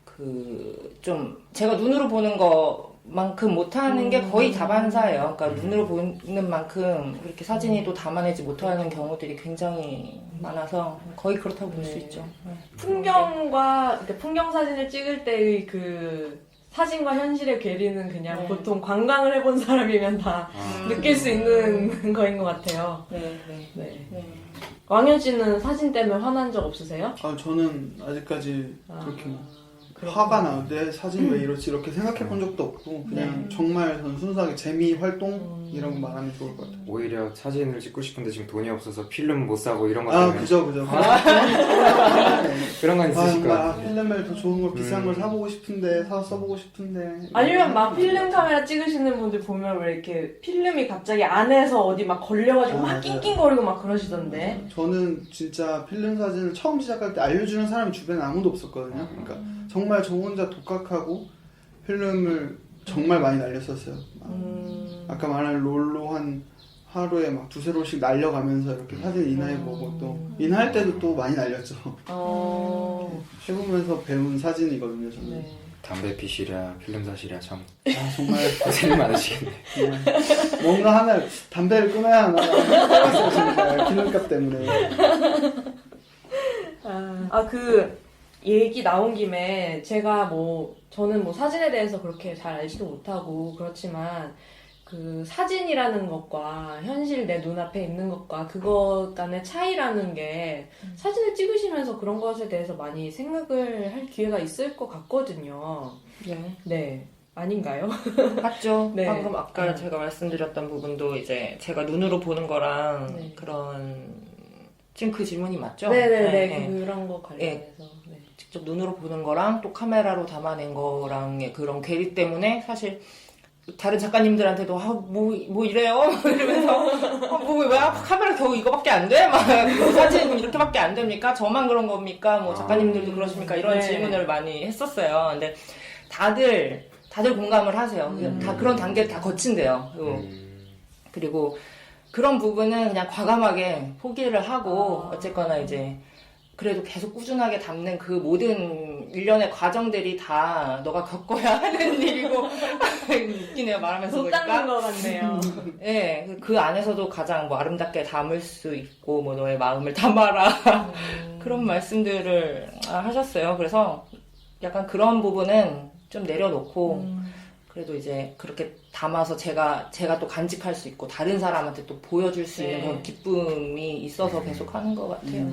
그 좀 제가 눈으로 보는 거만큼 못하는 게 거의 다반사예요. 그러니까 눈으로 보는 만큼 그렇게 사진이 또 담아내지 못하는 경우들이 굉장히 많아서 거의 그렇다고 볼 수 있죠. 풍경과 그러니까 풍경 사진을 찍을 때의 그 사진과 현실의 괴리는 그냥 보통 관광을 해본 사람이면 다 느낄 수 있는 거인 것 같아요. 네. 왕현 씨는 사진 때문에 화난 적 없으세요? 저는 아직까지 그렇게 화가 나. 내 사진 왜 이렇지? 이렇게 생각해 본 적도 없고 그냥 정말 저는 순수하게 재미 활동이라고 말하면 좋을 것 같아요. 오히려 사진을 찍고 싶은데 지금 돈이 없어서 필름 못 사고 이런 것 때문에 그죠. 그런 건 있으실 것 같아요. 필름을 더 좋은 걸 비싼 걸 사보고 싶은데 사서 써보고 싶은데 아니면 막 필름 카메라 찍으시는 분들 보면 왜 이렇게 필름이 갑자기 안에서 어디 막 걸려가지고 막 맞아요. 낑낑거리고 막 그러시던데. 저는 진짜 필름 사진을 처음 시작할 때 알려주는 사람이 주변에 아무도 없었거든요. 그러니까 정말 저 혼자 독학하고 필름을 정말 많이 날렸었어요. 아까 말한 롤로 한 하루에 막 두세 롤씩 날려가면서 이렇게 사진 인화해보고 또 인화할 때도 또 많이 날렸죠. 해보면서 배운 사진이거든요, 저는. 네. 담배 피시랴 필름 사시랴 참 정말 고생이 많으시겠네. 뭔가 하나 담배를 끊어야 하나 싶었어요, 정말 필름값 때문에. 그 얘기 나온 김에 제가 저는 사진에 대해서 그렇게 잘 알지도 못하고 그렇지만 그 사진이라는 것과 현실 내 눈앞에 있는 것과 그것 간의 차이라는 게 사진을 찍으시면서 그런 것에 대해서 많이 생각을 할 기회가 있을 것 같거든요. 네. 아닌가요? 맞죠. 네. 방금 아까 제가 말씀드렸던 부분도 이제 제가 눈으로 보는 거랑 네. 그런 지금 그 질문이 맞죠? 네네네. 그런 거 관련해서. 네. 직접 눈으로 보는 거랑 또 카메라로 담아낸 거랑의 그런 괴리 때문에 사실 다른 작가님들한테도 뭐 이래요? 이러면서 왜 카메라 겨우 이거밖에 안 돼? 막 사진 이렇게밖에 안 됩니까? 저만 그런 겁니까? 뭐 작가님들도 그러십니까? 이런 네. 질문을 많이 했었어요. 근데 다들 공감을 하세요. 다 그런 단계를 다 거친대요. 그리고 그런 부분은 그냥 과감하게 포기를 하고 어쨌거나 이제 그래도 계속 꾸준하게 담는 그 모든 일련의 과정들이 다 너가 겪어야 하는 일이고 웃기네요 말하면서 속 보니까. 닦는 것 같네요. 네, 그 안에서도 가장 뭐 아름답게 담을 수 있고 뭐 너의 마음을 담아라 그런 말씀들을 하셨어요. 그래서 약간 그런 부분은 좀 내려놓고 그래도 이제 그렇게 담아서 제가 또 간직할 수 있고 다른 사람한테 또 보여줄 수 있는 네. 그런 기쁨이 있어서 계속 하는 것 같아요.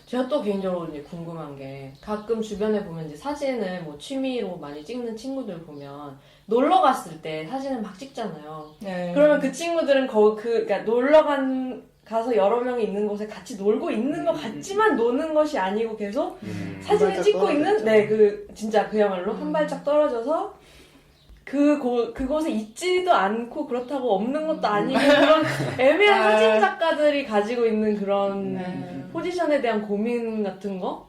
제가 또 개인적으로 이제 궁금한 게 가끔 주변에 보면 이제 사진을 뭐 취미로 많이 찍는 친구들 보면 놀러 갔을 때 사진을 막 찍잖아요. 네. 그러면 그 친구들은 그러니까 가서 여러 명이 있는 곳에 같이 놀고 있는 것 같지만 노는 것이 아니고 계속 사진을 발짝 찍고 있는 떨어졌죠. 진짜 그야말로 한 발짝 떨어져서 그곳에 있지도 않고 그렇다고 없는 것도 아니고 그런 애매한 아. 사진 작가들이 가지고 있는 그런 네. 포지션에 대한 고민 같은 거?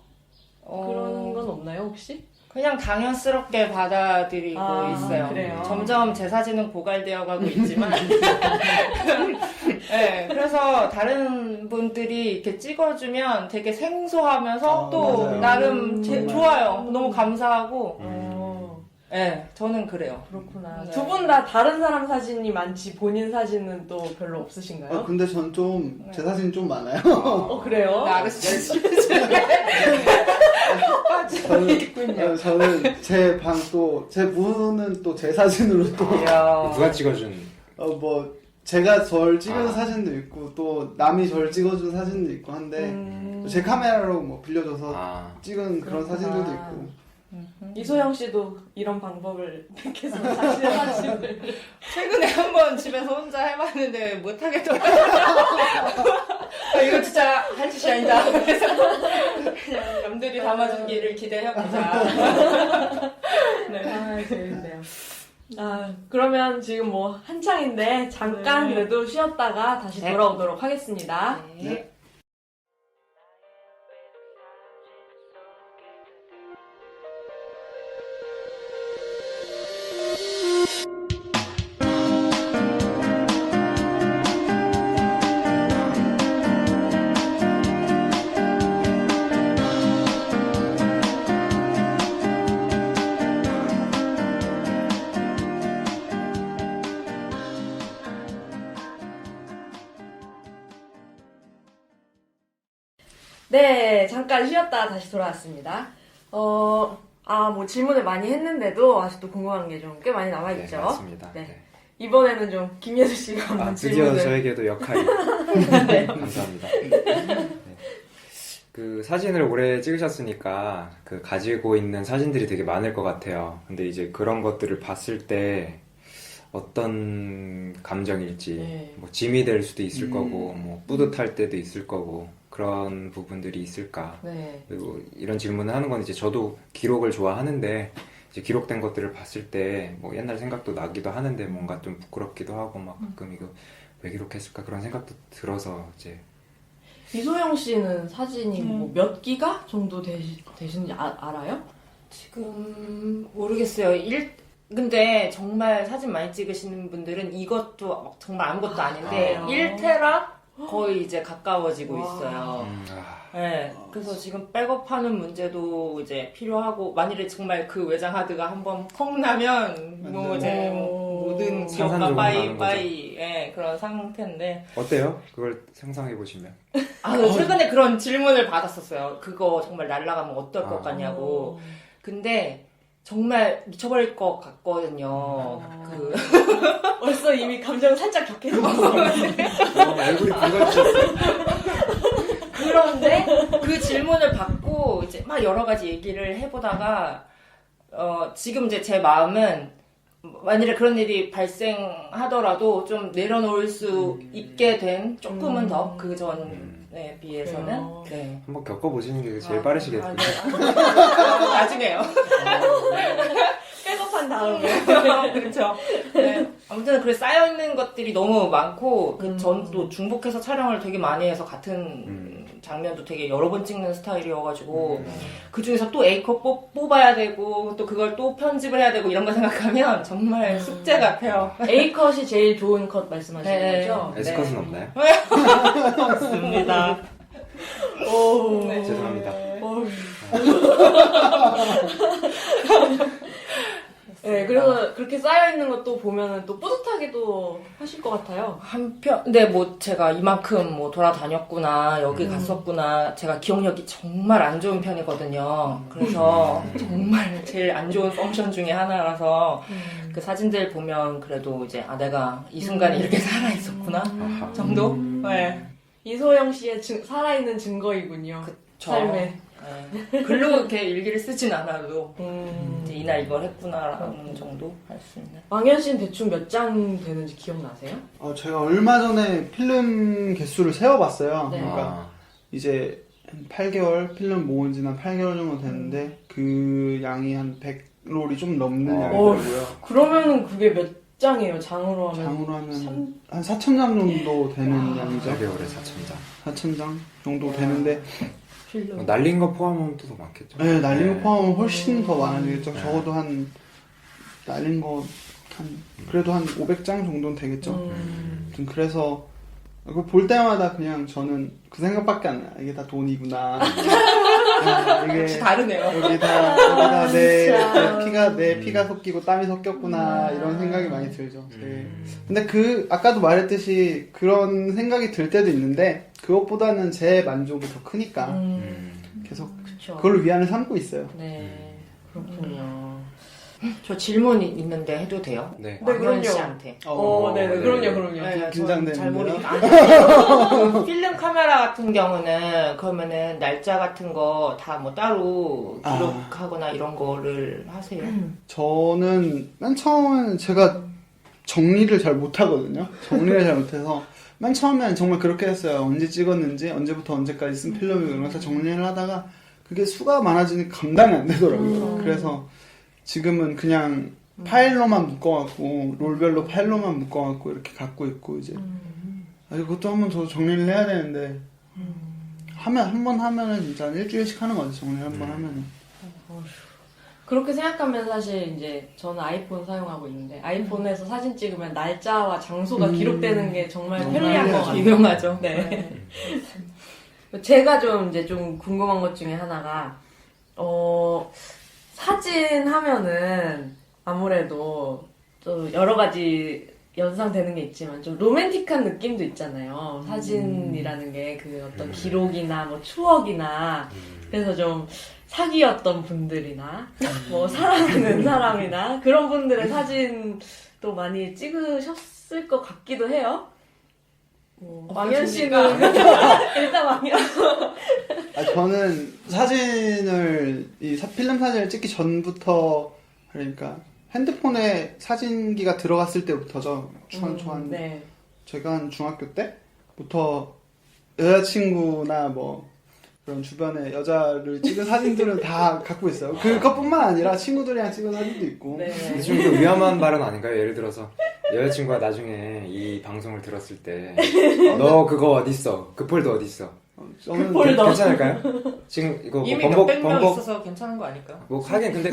어, 그런 건 없나요, 혹시? 그냥 당연스럽게 받아들이고 아, 있어요. 그래요? 점점 제 사진은 고갈되어 가고 있지만, 네, 그래서 다른 분들이 이렇게 찍어주면 되게 생소하면서 또 맞아요. 나름 좋아요. 너무 감사하고, 어, 네, 저는 그래요. 그렇구나. 네. 두 분 다 다른 사람 사진이 많지 본인 사진은 또 별로 없으신가요? 근데 전 좀 제 사진이 좀 많아요. 그래요? 나르시스트. 저는 제 방 또 제 문은 또 제 사진으로 또 누가 찍어준 뭐 제가 절 찍은 아. 사진도 있고 또 남이 절 찍어준 사진도 있고 한데 제 카메라로 뭐 빌려줘서 찍은 그런 그렇구나. 사진들도 있고. 이소영 씨도 이런 방법을 택해서 자신의 사진을 최근에 한번 집에서 혼자 해봤는데 못하겠더라고요. 이거 진짜 할 짓이 아니다. 그래서 그냥 남들이 담아준 길을 기대해보자. 네. 아, 재밌네요. 그러면 지금 뭐 한창인데 잠깐 네. 그래도 쉬었다가 다시 네. 돌아오도록 하겠습니다. 네. 네, 잠깐 쉬었다가 다시 돌아왔습니다. 뭐 질문을 많이 했는데도 아직도 궁금한 게 좀 꽤 많이 남아있죠? 네, 맞습니다. 네. 네. 이번에는 좀 김예수 씨가 한번 드디어 질문을 저에게도 역할이 네. 감사합니다. 네. 그 사진을 오래 찍으셨으니까 그 가지고 있는 사진들이 되게 많을 것 같아요. 근데 이제 그런 것들을 봤을 때 어떤 감정일지 네. 뭐 짐이 될 수도 있을 거고 뭐 뿌듯할 때도 있을 거고 그런 부분들이 있을까. 네. 그리고 이런 질문을 하는 건 이제 저도 기록을 좋아하는데 이제 기록된 것들을 봤을 때 뭐 옛날 생각도 나기도 하는데 뭔가 좀 부끄럽기도 하고 막 가끔 이거 왜 기록했을까 그런 생각도 들어서 이제 이소영 씨는 사진이 뭐 몇 기가 정도 되시는지 알아요? 지금 모르겠어요. 근데 정말 사진 많이 찍으시는 분들은 이것도 정말 아무것도 아닌데 아. 1테라 거의 이제 가까워지고 와. 있어요. 네, 그래서 지금 백업하는 문제도 이제 필요하고 만일에 정말 그 외장 하드가 한번 펑 나면 뭐 이제 모든 기억과 상상적으로 나는 빠이 그런 상태인데 어때요? 그걸 상상해 보시면 최근에 그런 질문을 받았었어요. 그거 정말 날아가면 어떨 것 같냐고. 근데 정말 미쳐버릴 것 같거든요. 벌써 이미 감정을 살짝 격해졌어요. 얼굴이 붉어지셨어요. 그런데 그 질문을 받고 이제 막 여러 가지 얘기를 해보다가 지금 이제 제 마음은 만일에 그런 일이 발생하더라도 좀 내려놓을 수 있게 된 조금은 더 그 전에 비해서는 그래요. 네. 한번 겪어보시는 게 제일 빠르시겠어요. 나중에요. 백업한 다음에. 그렇죠. 네. 아무튼 그 쌓여 있는 것들이 너무 많고 전 또 중복해서 촬영을 되게 많이 해서 같은 장면도 되게 여러 번 찍는 스타일이어가지고 그 중에서 또 A컷 뽑아야 되고 또 그걸 또 편집을 해야 되고 이런 거 생각하면 정말 숙제 같아요. A컷이 제일 좋은 컷 말씀하시는 네. 거죠? S컷은 없나요? 맞습니다. 오, 네. 죄송합니다. 어휴. 네, 그래서 그렇게 쌓여있는 것도 보면은 또 뿌듯하게도 하실 것 같아요. 근데 뭐 제가 이만큼 뭐 돌아다녔구나, 여기 갔었구나, 제가 기억력이 정말 안 좋은 편이거든요. 그래서 정말 제일 안 좋은 펑션 중에 하나라서 그 사진들 보면 그래도 이제 아, 내가 이 순간에 이렇게 살아있었구나 아하. 정도? 네. 이소영 씨의 살아있는 증거이군요. 삶에. 네. 글로 이렇게 일기를 쓰진 않아도 이제 이날 이걸 했구나라는 정도 할 수 있는. 왕현 씨는 대충 몇 장 되는지 기억나세요? 제가 얼마 전에 필름 개수를 세어봤어요. 네. 그러니까 이제 한 8개월 필름 모은 지는 8개월 정도 됐는데 그 양이 한 100롤이 좀 넘는 양이더라고요. 그러면은 그게 몇 장이에요? 장으로 하면? 장으로 하면 한 4,000장 정도 되는 양이죠. 4개월에 4,000장. 4,000장 정도 되는데 필름. 날린 거 포함하면 또 더 많겠죠. 네, 날린 거 포함하면 훨씬 더 많아지겠죠. 적어도 한 날린 거 그래도 한 500장 정도는 되겠죠. 아무튼 그래서 그거 볼 때마다 그냥 저는 그 생각밖에 안 나요. 이게 다 돈이구나. 이게 역시 다르네요. 여기다 내 피가 섞이고 땀이 섞였구나 이런 생각이 많이 들죠. 근데 아까도 말했듯이 그런 생각이 들 때도 있는데 그것보다는 제 만족이 더 크니까 계속 그쵸. 그걸 위안을 삼고 있어요. 네, 그렇군요. 저 질문이 있는데 해도 돼요? 네. 네, 왕현 그럼요. 씨한테. 네, 네. 그럼요. 네, 긴장되는데요? 잘 모르겠다. 아니, 그 필름 카메라 같은 경우는 그러면은 날짜 같은 거 다 뭐 따로 기록하거나 이런 거를 하세요? 저는 맨 처음에는 제가 정리를 잘 못하거든요. 정리를 잘 못해서 맨 처음에는 정말 그렇게 했어요. 언제 찍었는지 언제부터 언제까지 쓴 필름이 이런 거 정리를 하다가 그게 수가 많아지니까 감당이 안 되더라고요. 그래서 지금은 그냥 파일로만 묶어갖고 롤별로 파일로만 묶어갖고 이렇게 갖고 있고 이제 그것도 한번 더 정리를 해야 되는데 한 번 하면은 진짜 한 일주일씩 하는 거죠. 정리 한 번 하면은. 그렇게 생각하면 사실 이제 저는 아이폰 사용하고 있는데 아이폰에서 사진 찍으면 날짜와 장소가 기록되는 게 정말 편리한 것 같아요. 유명하죠. 네. 제가 좀 궁금한 것 중에 하나가 사진 하면은 아무래도 또 여러 가지 연상되는 게 있지만 좀 로맨틱한 느낌도 있잖아요. 사진이라는 게 그 어떤 기록이나 뭐 추억이나 그래서 좀 사귀었던 분들이나 뭐 사랑하는 사람이나 그런 분들의 사진도 많이 찍으셨을 것 같기도 해요. 왕현 씨는 일단 왕현 저는 사진을 필름 사진을 찍기 전부터 그러니까 핸드폰에 사진기가 들어갔을 때부터죠. 네. 제가 한 중학교 때부터 여자친구나 뭐 그런 주변에 여자를 찍은 사진들은 다 갖고 있어요. 그것뿐만 아니라 친구들이랑 찍은 사진도 있고. 네. 근데 좀 이거 위험한 발언 아닌가요? 예를 들어서 여자친구가 나중에 이 방송을 들었을 때 너 그거 어딨어? 그 폴더 어딨어? 저는 폴더. 괜찮을까요? 지금 이거 뭐 이미 몇백 명 있어서 괜찮은 거 아닐까요? 뭐 하긴 근데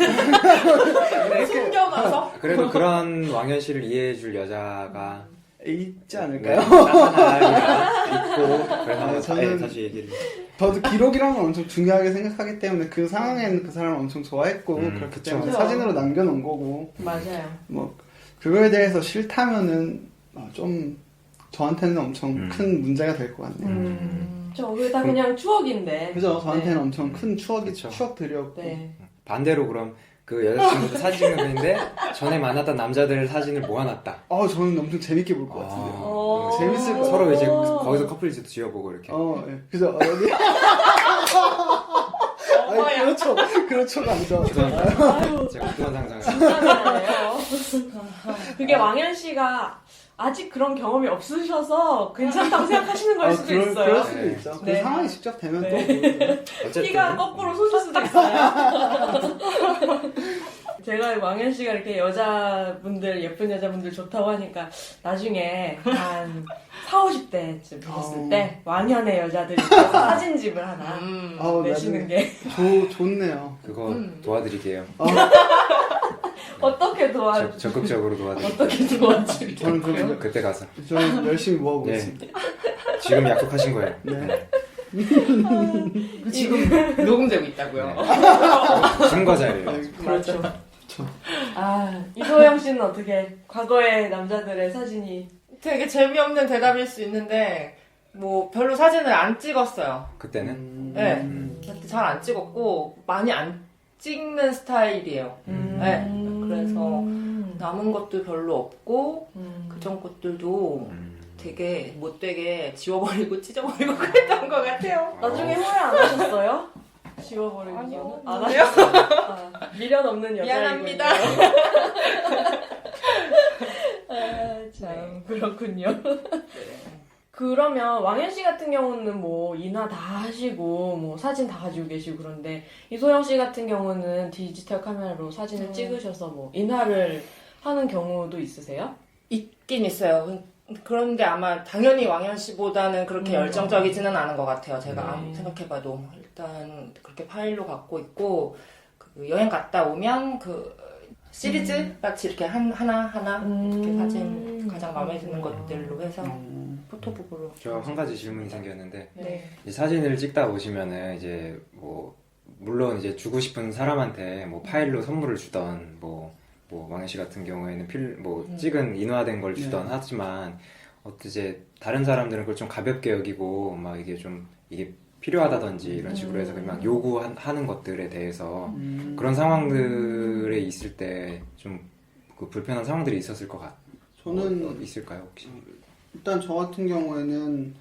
숨겨놔서? 그래도 그런 왕현 씨를 이해해줄 여자가 있지 네, 않을까요? 하나 있고 그래서 저는 다시 얘기를 저도 기록이라는 걸 엄청 중요하게 생각하기 때문에 그 상황에는 그 사람을 엄청 좋아했고 그렇기 그쵸. 때문에 사진으로 남겨놓은 거고 맞아요. 뭐 그거에 대해서 싫다면은 좀 저한테는 엄청 큰 문제가 될 것 같네요. 그게 다 그냥 추억인데. 그죠? 저한테는 네. 엄청 큰 그쵸. 추억들이었고. 네. 반대로 그럼 그 여자친구도 사진 찍는 분인데 전에 만났던 남자들 사진을 모아놨다. 저는 엄청 재밌게 볼 것 같은데요. 어. 재밌을 것 서로 이제 거기서 커플리스트 지어보고 이렇게. 예. 그죠? 여기. 아니, 그렇죠, 아니죠. 아유, 제가 어떤 상상을. 진짜네요. 그게 왕현 씨가 아직 그런 경험이 없으셔서 괜찮다고 생각하시는 걸 수도 그럴 있어요. 수도 네. 있죠. 네. 그 상황이 직접 되면 네. 또 모르죠. 어쨌든 피가 거꾸로 솟을 수도 있어요. 제가 왕현 씨가 이렇게 여자분들, 예쁜 여자분들 좋다고 하니까 나중에 한 40, 50대쯤 되셨을 때 왕현의 여자들이 있어서 사진집을 하나 내시는 게 좋네요. 그거 도와드릴게요. 어떻게 도와 적극적으로 도와드릴게요. 어떻게 도와줄까요? 저는 그럼 그때 가서. 좀 열심히 모아보겠습니다. 지금 약속하신 거예요. 네. 지금 녹음되고 있다고요. 증거자예요. 그렇죠. 이소영 씨는 어떻게 과거의 남자들의 사진이 되게 재미없는 대답일 수 있는데 뭐 별로 사진을 안 찍었어요. 그때는? 네, 그때 잘 안 찍었고 많이 안 찍는 스타일이에요. 네, 그래서 남은 것도 별로 없고 그전 것들도 되게 못되게 지워버리고 찢어버리고 그랬던 것 같아요. 나중에 후회 안 하셨어요? 지워버리고 아니요. 안 하셨어요? 미련 없는 여자이군요. 미안합니다. 참 그렇군요. 그러면 왕현 씨 같은 경우는 뭐 인화 다 하시고 뭐 사진 다 가지고 계시고 그런데 이소영 씨 같은 경우는 디지털 카메라로 사진을 찍으셔서 뭐 인화를 하는 경우도 있으세요? 있긴 있어요. 그런데 아마 당연히 왕현 씨보다는 그렇게 열정적이지는 않은 것 같아요. 제가 아무리 생각해봐도 일단 그렇게 파일로 갖고 있고 그 여행 갔다 오면 그 시리즈 같이 이렇게 하나 이렇게 사진 가장 마음에 드는 것들로 해서 포토북으로. 저 한 가지 질문이 생겼는데 네. 이 사진을 찍다 보시면은 이제 뭐 물론 이제 주고 싶은 사람한테 뭐 파일로 선물을 주던 뭐 왕현 씨 같은 경우에는 찍은 인화된 걸 주던 하지만 이제 다른 사람들은 그걸 좀 가볍게 여기고 막 이게 좀 이게 필요하다든지 이런 식으로 해서 막 요구하는 것들에 대해서 그런 상황들에 있을 때 좀 그 불편한 상황들이 있었을 것 저는 있을까요 혹시? 일단 저 같은 경우에는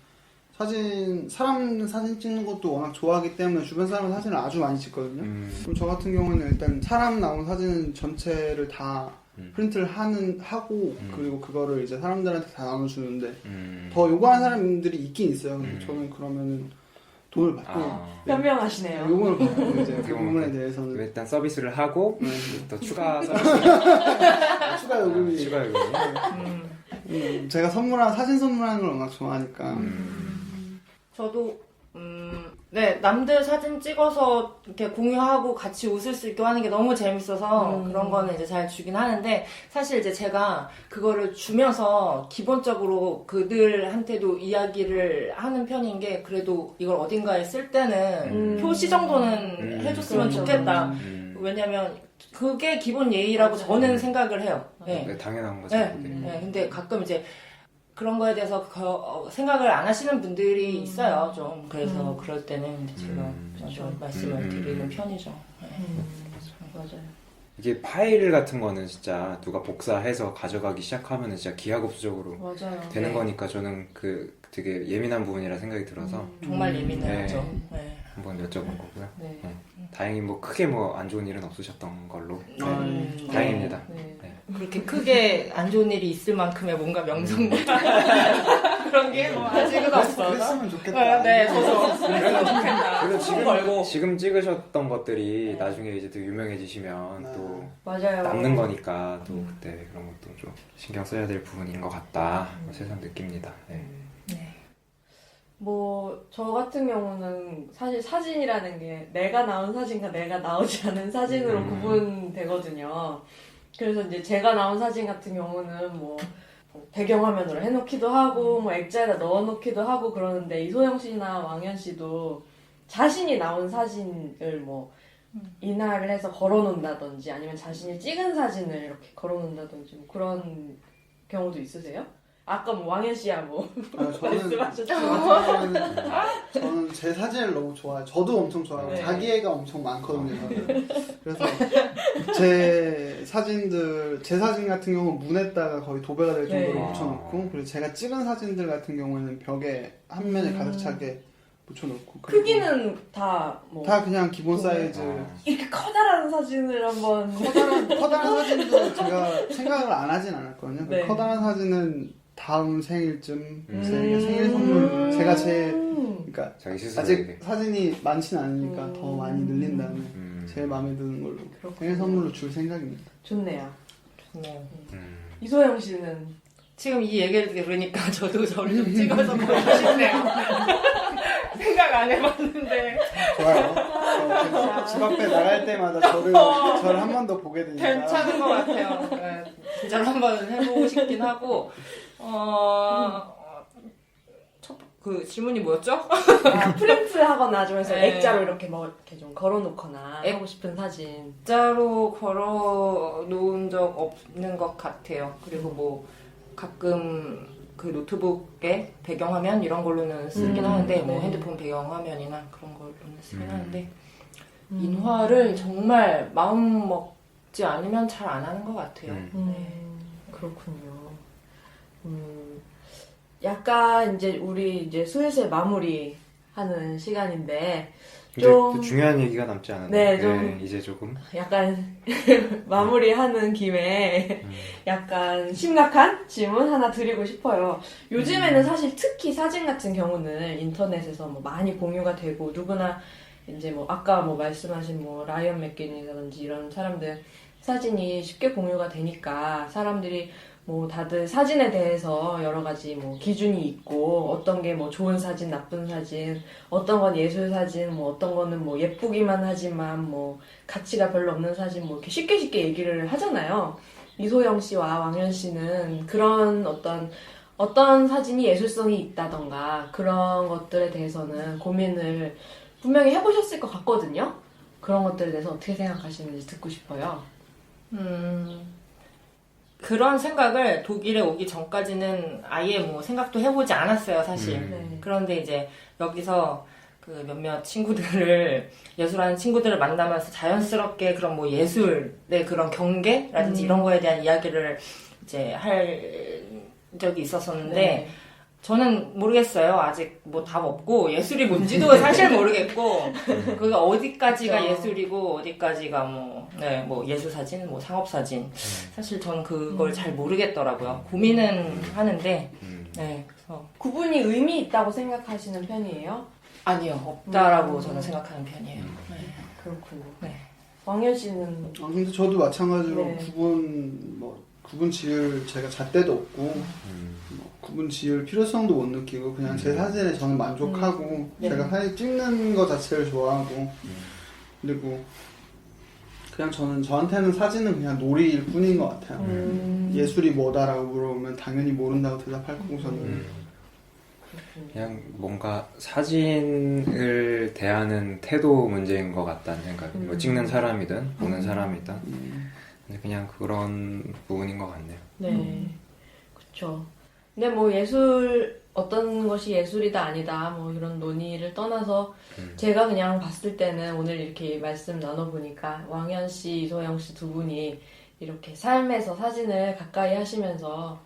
사람 사진 찍는 것도 워낙 좋아하기 때문에 주변 사람 사진을 아주 많이 찍거든요. 그럼 저 같은 경우에는 일단 사람 나온 사진 전체를 다 프린트를 하고 그리고 그거를 이제 사람들한테 다 나눠주는데 더 요구하는 사람들이 있긴 있어요. 근데 저는 그러면은 돈을 받고 현명하시네요. 요금을 받고 이제 그 부분에 대해서는 일단 서비스를 하고 또 추가 서비스 추가 요금이 추가 요금이 제가 사진 선물하는 걸 워낙 좋아하니까 저도 네, 남들 사진 찍어서 이렇게 공유하고 같이 웃을 수 있게 하는 게 너무 재밌어서 그런 거는 이제 잘 주긴 하는데 사실 이제 제가 그거를 주면서 기본적으로 그들한테도 이야기를 하는 편인 게 그래도 이걸 어딘가에 쓸 때는 표시 정도는 해줬으면 그렇죠. 좋겠다. 왜냐면 그게 기본 예의라고 저는 생각을 해요. 네. 네, 당연한 거죠. 네. 네. 근데 가끔 이제 그런 거에 대해서 생각을 안 하시는 분들이 있어요, 좀. 그래서 그럴 때는 이제 제가 좀 말씀을 드리는 편이죠. 네. 맞아요. 이게 파일 같은 거는 진짜 누가 복사해서 가져가기 시작하면 진짜 기하급수적으로 맞아요. 되는 네. 거니까 저는 그 되게 예민한 부분이라 생각이 들어서 정말 예민하죠. 네. 한번 여쭤본 거고요. 네. 다행히 뭐 크게 뭐 안 좋은 일은 없으셨던 걸로 네. 다행입니다. 네. 네. 그렇게 크게 안 좋은 일이 있을 만큼의 뭔가 명성 그런 게 뭐 아직은 없어서. 그랬으면 좋겠다. 네, 저도 그랬으면 좋겠다. 그리고 손 걸고. 지금 찍으셨던 것들이 나중에 이제 더 유명해지시면 또 맞아요. 남는 거니까 또 그때 그런 것도 좀 신경 써야 될 부분인 것 같다. 새삼 느낍니다. 네. 뭐, 저 같은 경우는 사실 사진이라는 게 내가 나온 사진과 내가 나오지 않은 사진으로 구분되거든요. 그래서 이제 제가 나온 사진 같은 경우는 뭐, 배경화면으로 해놓기도 하고, 뭐, 액자에다 넣어놓기도 하고 그러는데, 이소영 씨나 왕현 씨도 자신이 나온 사진을 뭐, 인화를 해서 걸어놓는다든지, 아니면 자신이 찍은 사진을 이렇게 걸어놓는다든지, 뭐 그런 경우도 있으세요? 아까 뭐 왕현 씨야 뭐 말씀하셨지만 저는 제 사진을 너무 좋아해요. 저도 엄청 좋아하고 네. 자기 애가 엄청 많거든요. 저는. 그래서 제 사진 같은 경우는 문에다가 거의 도배가 될 정도로 네. 붙여놓고 그리고 제가 찍은 사진들 같은 경우에는 벽에 한 면에 가득 차게 붙여놓고 크기는 다 뭐 다 그냥 기본 사이즈 이렇게 커다란 사진을 한번 커다란 사진도 제가 생각을 안 하진 않았거든요. 네. 커다란 사진은 다음 생일쯤 생일 선물 제가 그러니까 자기 스스로 아직 사진이 많진 않으니까 더 많이 늘린 다음에 제일 마음에 드는 걸로 생일 선물로 줄 생각입니다. 좋네요. 네. 이소영 씨는 지금 이 얘기를 들으니까 저도 저를 좀 찍어서 보고 싶네요. 생각 안 해봤는데. 좋아요. 집 앞에 나갈 때마다 저를 한 번 더 보게 되니까. 괜찮은 것 같아요. 네, 진짜로 한번 해보고 싶긴 하고, 그 질문이 뭐였죠? 아, 프린트 하거나 좀 해서 네. 액자로 이렇게 뭐 이렇게 좀 걸어놓거나 액- 하고 싶은 사진. 액자로 걸어 놓은 적 없는 것 같아요. 그리고 뭐 가끔 그 노트북에 배경화면 이런 걸로는 쓰긴 하는데 뭐 네. 핸드폰 배경화면이나 그런 걸로는 쓰긴 하는데 음. 인화를 정말 마음 먹지 않으면 잘 안 하는 것 같아요. 그렇군요. 약간 이제 우리 이제 슬슬 마무리하는 시간인데 이제 좀 또 중요한 얘기가 남지 않았나요? 네, 좀- 이제 조금. 약간 마무리하는 김에 약간 심각한 질문 하나 드리고 싶어요. 요즘에는 사실 특히 사진 같은 경우는 인터넷에서 뭐 많이 공유가 되고 누구나 이제 뭐 아까 뭐 말씀하신 뭐 라이언 맥기니라든지 이런 사람들 사진이 쉽게 공유가 되니까 사람들이 뭐 다들 사진에 대해서 여러 가지 뭐 기준이 있고 어떤 게 뭐 좋은 사진, 나쁜 사진, 어떤 건 예술 사진, 뭐 어떤 거는 뭐 예쁘기만 하지만 뭐 가치가 별로 없는 사진 뭐 이렇게 쉽게 얘기를 하잖아요. 이소영 씨와 왕현 씨는 그런 어떤 사진이 예술성이 있다던가 그런 것들에 대해서는 고민을 분명히 해보셨을 것 같거든요. 그런 것들에 대해서 어떻게 생각하시는지 듣고 싶어요. 그런 생각을 독일에 오기 전까지는 아예 뭐 생각도 해보지 않았어요, 사실. 네. 그런데 이제 여기서 그 몇몇 친구들을, 예술하는 친구들을 만나면서 자연스럽게 그런 뭐 예술의 그런 경계라든지 이런 거에 대한 이야기를 이제 할 적이 있었었는데, 네. 저는 모르겠어요. 아직 뭐 답 없고, 예술이 뭔지도 사실 모르겠고, 그게 어디까지가 그렇죠. 예술이고, 어디까지가 뭐, 네, 뭐 예술사진, 뭐 상업사진. 사실 저는 그걸 잘 모르겠더라고요. 고민은 하는데, 네, 그래서. 구분이 의미 있다고 생각하시는 편이에요? 아니요, 없다라고 저는 생각하는 편이에요. 네. 그렇군요. 네. 왕현 씨는 근데 저도 마찬가지로 네. 구분 지을 제가 잣대도 없고 뭐 구분 지을 필요성도 못 느끼고 그냥 제 사진에 저는 만족하고 네. 제가 사진 찍는 거 자체를 좋아하고 그리고 그냥 저는 저한테는 사진은 그냥 놀이일 뿐인 것 같아요. 예술이 뭐다라고 물어보면 당연히 모른다고 대답할 거고 저는 그냥 뭔가 사진을 대하는 태도 문제인 것 같다는 생각이. 뭐 찍는 사람이든 보는 사람이든. 근데 그냥 그런 부분인 것 같네요. 네, 그렇죠. 근데 뭐 어떤 것이 예술이다 아니다 뭐 이런 논의를 떠나서 제가 그냥 봤을 때는 오늘 이렇게 말씀 나눠보니까 왕현 씨, 이소영 씨 두 분이 이렇게 삶에서 사진을 가까이 하시면서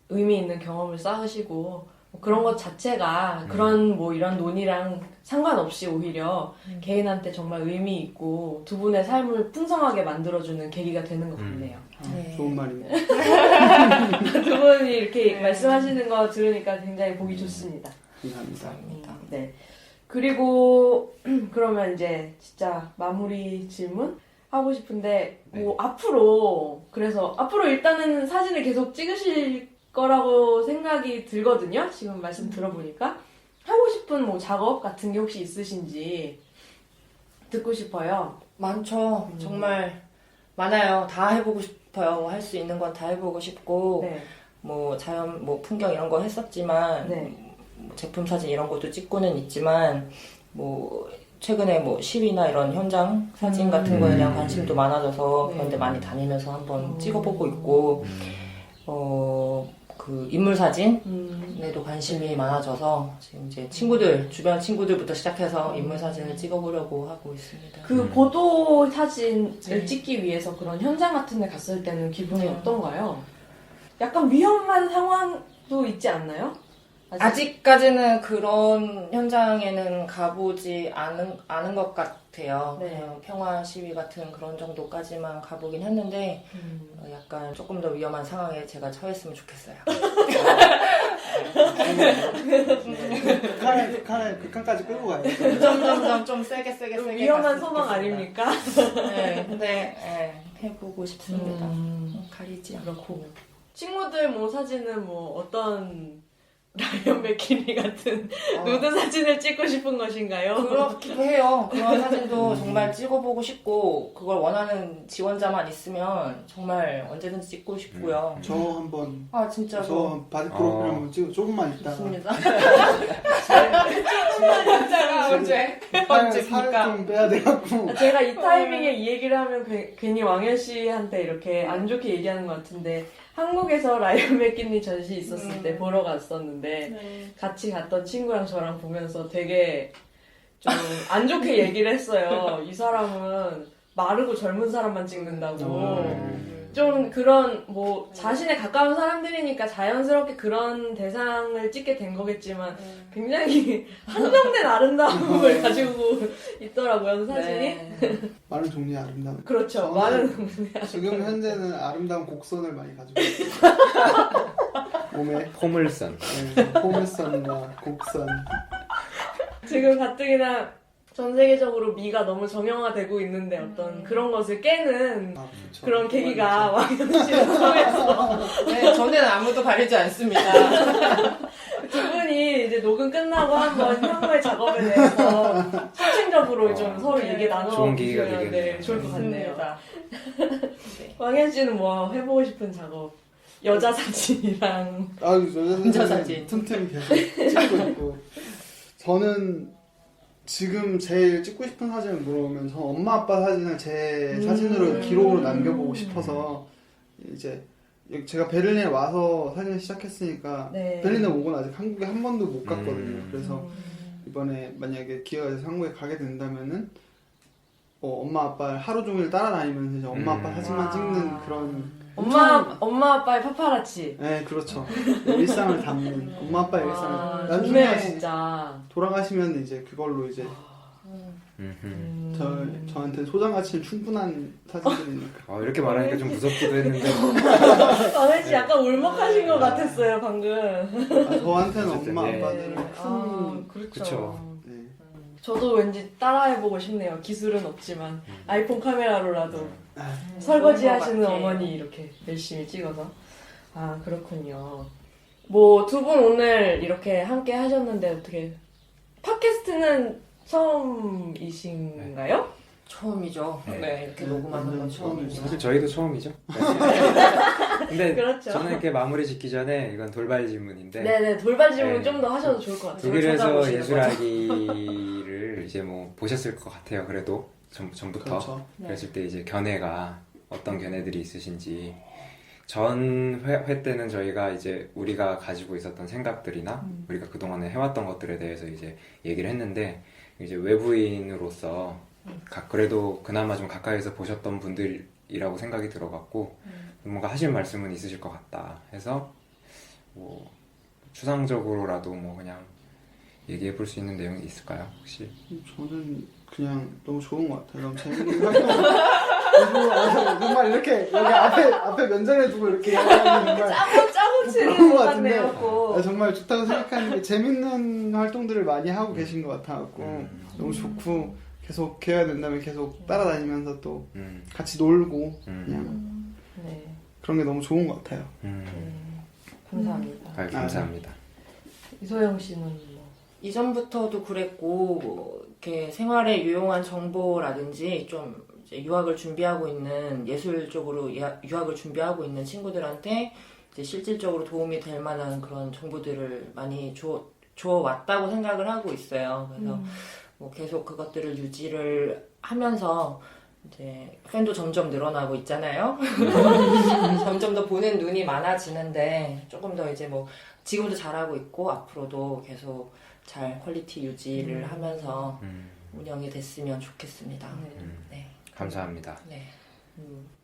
의미 있는 경험을 쌓으시고 뭐 그런 것 자체가 그런 뭐 이런 논의랑 상관없이 오히려 개인한테 정말 의미 있고 두 분의 삶을 풍성하게 만들어주는 계기가 되는 것 같네요. 네. 좋은 말입니다. 두 분이 이렇게 말씀하시는 거 들으니까 굉장히 보기 좋습니다. 감사합니다. 네. 그리고 그러면 이제 진짜 마무리 질문 하고 싶은데 뭐 앞으로 일단은 사진을 계속 찍으실 거라고 생각이 들거든요. 지금 말씀 들어보니까 하고 싶은 뭐 작업 같은 게 혹시 있으신지 듣고 싶어요. 많죠. 정말 많아요. 다 해보고 싶어요. 할 수 있는 건 다 해보고 싶고, 네. 뭐 자연, 뭐 풍경 이런 거 했었지만, 네. 뭐 제품 사진 이런 것도 찍고는 있지만, 뭐 최근에 뭐 시위나 이런 현장 사진 같은 거에 대한 관심도 많아져서 네. 그런데 많이 다니면서 한번 찍어보고 있고, 그 인물 사진에도 관심이 많아져서 지금 이제 주변 친구들부터 시작해서 인물 사진을 찍어보려고 하고 있습니다. 그 보도 사진을 찍기 위해서 그런 현장 같은 데 갔을 때는 기분이 어떤가요? 약간 위험한 상황도 있지 않나요? 아직까지는 그런 현장에는 가보지 않은 것 같아요. 네. 그냥 평화 시위 같은 그런 정도까지만 가보긴 했는데 약간 조금 더 위험한 상황에 제가 처했으면 좋겠어요. 극한까지 끌고 가요. 점점점 좀 세게 위험한 갔으면 소망 좋겠습니다. 아닙니까? 네, 근데 해보고 싶습니다. 가리지 않고. 친구들 뭐 사진은 뭐 어떤 라이언 맥키니 같은 누드 사진을 찍고 싶은 것인가요? 그렇기도 해요. 그런 사진도 정말 찍어보고 싶고 그걸 원하는 지원자만 있으면 정말 언제든지 찍고 싶고요. 저 한번 아 진짜로 저 바디 프로필 한번 찍어 조금만 있다가 좋습니다. 진짜가 언제 살을 언제입니까? 좀 빼야 돼갖고 제가 이 타이밍에 이 얘기를 하면 괜히 왕현 씨한테 이렇게 안 좋게 얘기하는 것 같은데 한국에서 라이언 맥키니 전시 있었을 때 보러 갔었는데 같이 갔던 친구랑 저랑 보면서 되게 좀 안 좋게 얘기를 했어요. 이 사람은 마르고 젊은 사람만 찍는다고. 좀 그런 뭐 자신에 가까운 사람들이니까 자연스럽게 그런 대상을 찍게 된 거겠지만 굉장히 한정된 아름다움을 가지고 있더라고요, 사진이. 네. 많은 종류의 아름다움. 그렇죠. 저는 많은 지금 현재는 아름다운 곡선을 많이 가지고 있어요. 몸에 포물선. 포물선과 곡선. 지금 가뜩이나 전 세계적으로 미가 너무 정형화되고 있는데 어떤 그런 것을 깨는 아, 그렇죠. 그런 계기가 왕현 씨를 통해서 네, 저는 아무도 가리지 않습니다. 두 분이 이제 녹음 끝나고 한번 향후의 작업에 대해서 심층적으로 좀 서로 얘기 나눠 좋은 계기가 보시면 되겠네요. 좋을 것 같네요. 네. 왕현 씨는 뭐 해보고 싶은 작업? 여자 사진이랑 아, 남자 사진. 틈틈이 계속 찍고 있고. 저는 지금 제일 찍고 싶은 사진을 물어보면 저 엄마 아빠 사진을 제 사진으로 기록으로 남겨보고 싶어서 이제 제가 베를린에 와서 사진을 시작했으니까 네. 베를린에 오고 아직 한국에 한 번도 못 갔거든요. 그래서 이번에 만약에 기회가 돼서 한국에 가게 된다면은 엄마 아빠를 하루 종일 따라다니면서 이제 엄마 아빠 사진만 와. 찍는 그런 엄마 아빠의 파파라치. 네, 그렇죠. 일상을 담는 엄마 아빠의 와, 일상을 좋네요 나중에 진짜. 돌아가시면 이제 그걸로 이제 음흠. 저한테 소장 가치는 충분한 사진들이니까. 이렇게 말하니까 좀 무섭기도 했는데 왕현 씨 약간 울먹하신 것 같았어요 방금. 저한테는 어쨌든, 엄마 예. 아빠들은 큰 그렇죠. 그쵸. 네. 저도 왠지 따라해보고 싶네요. 기술은 없지만 아이폰 카메라로라도 아, 설거지 좋은 것 하시는 같아. 어머니 이렇게 열심히 찍어서. 아 그렇군요. 뭐 두 분 오늘 이렇게 함께 하셨는데 어떻게 팟캐스트는 처음이신가요? 처음이죠. 네. 네, 이렇게 녹음하는 건 처음이죠. 사실 저희도 처음이죠. 근데 그렇죠. 저는 이렇게 마무리 짓기 전에 이건 돌발 질문인데 네네 돌발 질문 네. 좀 더 하셔도 좋을 것 같아요. 독일에서 찾아보시는 거죠. 예술하기를 이제 뭐 보셨을 것 같아요. 그래도 전부터 그렇죠. 그랬을 때 이제 견해가 어떤 견해들이 있으신지 전 회 때는 저희가 이제 우리가 가지고 있었던 생각들이나 우리가 그동안에 해왔던 것들에 대해서 이제 얘기를 했는데 이제 외부인으로서 그래도 그나마 좀 가까이서 보셨던 분들이라고 생각이 들어갖고 뭔가 하실 말씀은 있으실 것 같다 해서 뭐 추상적으로라도 뭐 그냥 얘기해 볼 수 있는 내용이 있을까요 혹시? 저는 그냥 너무 좋은 것 같아요. 너무 재밌는 활동. 그리고 정말 이렇게 여기 앞에 면전에 두고 이렇게 얘기하는 정말 짜고 치는 부러운 것 것 같은데 같네요. 정말 좋다고 생각하는 게 재밌는 활동들을 많이 하고 계신 것 같아갖고 너무 좋고 계속 기회가 된다면 계속 따라다니면서 또 같이 놀고 그냥 네. 그런 게 너무 좋은 것 같아요. 감사합니다. 감사합니다. 이소영 씨는 뭐 이전부터도 그랬고 뭐 이렇게 생활에 유용한 정보라든지 좀 이제 유학을 준비하고 있는 예술 쪽으로 유학을 준비하고 있는 친구들한테 이제 실질적으로 도움이 될 만한 그런 정보들을 많이 줘 왔다고 생각을 하고 있어요. 그래서 뭐 계속 그것들을 유지를 하면서 이제 팬도 점점 늘어나고 있잖아요. 점점 더 보는 눈이 많아지는데 조금 더 이제 뭐 지금도 잘하고 있고 앞으로도 계속 잘 퀄리티 유지를 하면서 운영이 됐으면 좋겠습니다. 네. 감사합니다. 네.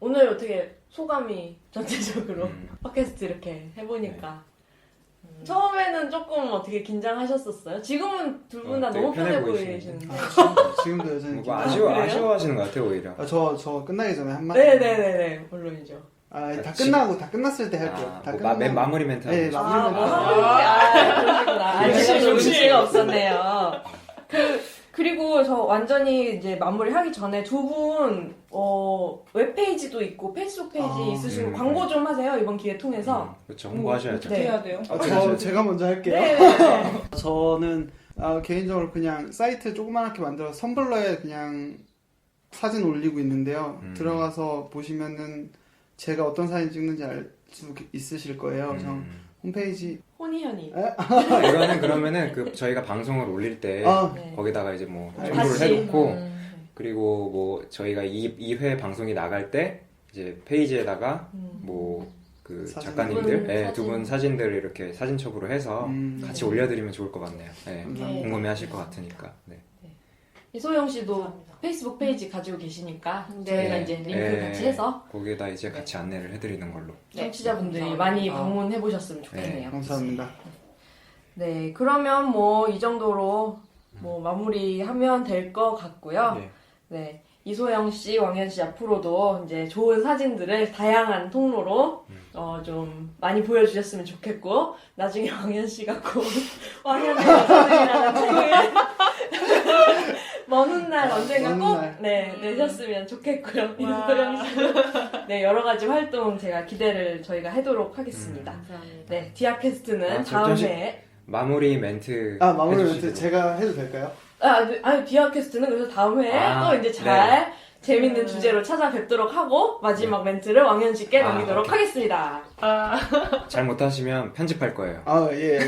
오늘 어떻게 소감이 전체적으로 팟캐스트 이렇게 해보니까 처음에는 조금 어떻게 긴장하셨었어요? 지금은 둘 분 다 되게 너무 편해 보이시는데. 보이시는데. 지금도 여전히 뭐 그래요? 아쉬워하시는 것 같아요 오히려. 저 끝나기 전에 한마디. 네네네네 물론이죠. 다 끝나고 다 끝났을 때 할게요. 다 뭐 맨 마무리 멘트. 네, 하고 마무리 멘트. 그러시구나. 제가 좀 눈치가 없었네요. 그리고 저 완전히 이제 마무리하기 전에 두 분, 웹페이지도 있고 페이스북 페이지 있으시고 광고 좀 하세요. 이번 기회 통해서. 그렇죠. 홍보하셔야죠. 어떻게 해야 돼요? 제가 먼저 할게요. 네. 저는 개인적으로 그냥 사이트 조그맣게 만들어서 텀블러에 그냥 사진 올리고 있는데요. 들어가서 보시면은 제가 어떤 사진 찍는지 알 수 있으실 거예요. 저 홈페이지 혼이현이. 이거는 그러면은 저희가 방송을 올릴 때 네. 거기다가 이제 뭐 다시. 첨부를 해놓고 그리고 뭐 저희가 2회 방송이 나갈 때 이제 페이지에다가 뭐 그 사진. 작가님들 두 분 두 분 사진들을 이렇게 사진첩으로 해서 같이 네. 올려드리면 좋을 것 같네요. 네. 감사합니다. 궁금해하실 것 같으니까. 네. 이소영 씨도 페이스북 페이지 가지고 계시니까 저희가 네. 이제 링크 네. 같이 해서 거기에다 이제 같이 안내를 해드리는 걸로. 청취자분들이 감사합니다. 많이 방문해 보셨으면 좋겠네요. 감사합니다. 네, 그러면 뭐 이 정도로 뭐 마무리하면 될 것 같고요. 네. 네, 이소영 씨, 왕현 씨 앞으로도 이제 좋은 사진들을 다양한 통로로 좀 많이 보여주셨으면 좋겠고 나중에 왕현 씨가 곧 왕현의 여자들이라는 책을 먼 훗날 언젠가 먼 꼭 훗날. 내셨으면 좋겠고요. 이소영 씨도 네 여러 가지 활동 제가 기대를 저희가 해도록 하겠습니다. 감사합니다. 네, 디아캐스트는 다음 잠시- 회에 마무리 멘트. 마무리 멘트 해주시죠. 제가 해도 될까요? 아니 디아캐스트는 그래서 다음 회에 또 이제 잘 재밌는 주제로 찾아뵙도록 하고 마지막 멘트를 왕현 씨께 넘기도록 오케이. 하겠습니다. 잘 못하시면 편집할 거예요. 예.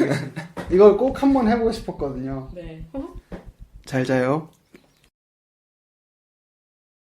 이걸 꼭 한번 해보고 싶었거든요. 네. 잘 자요.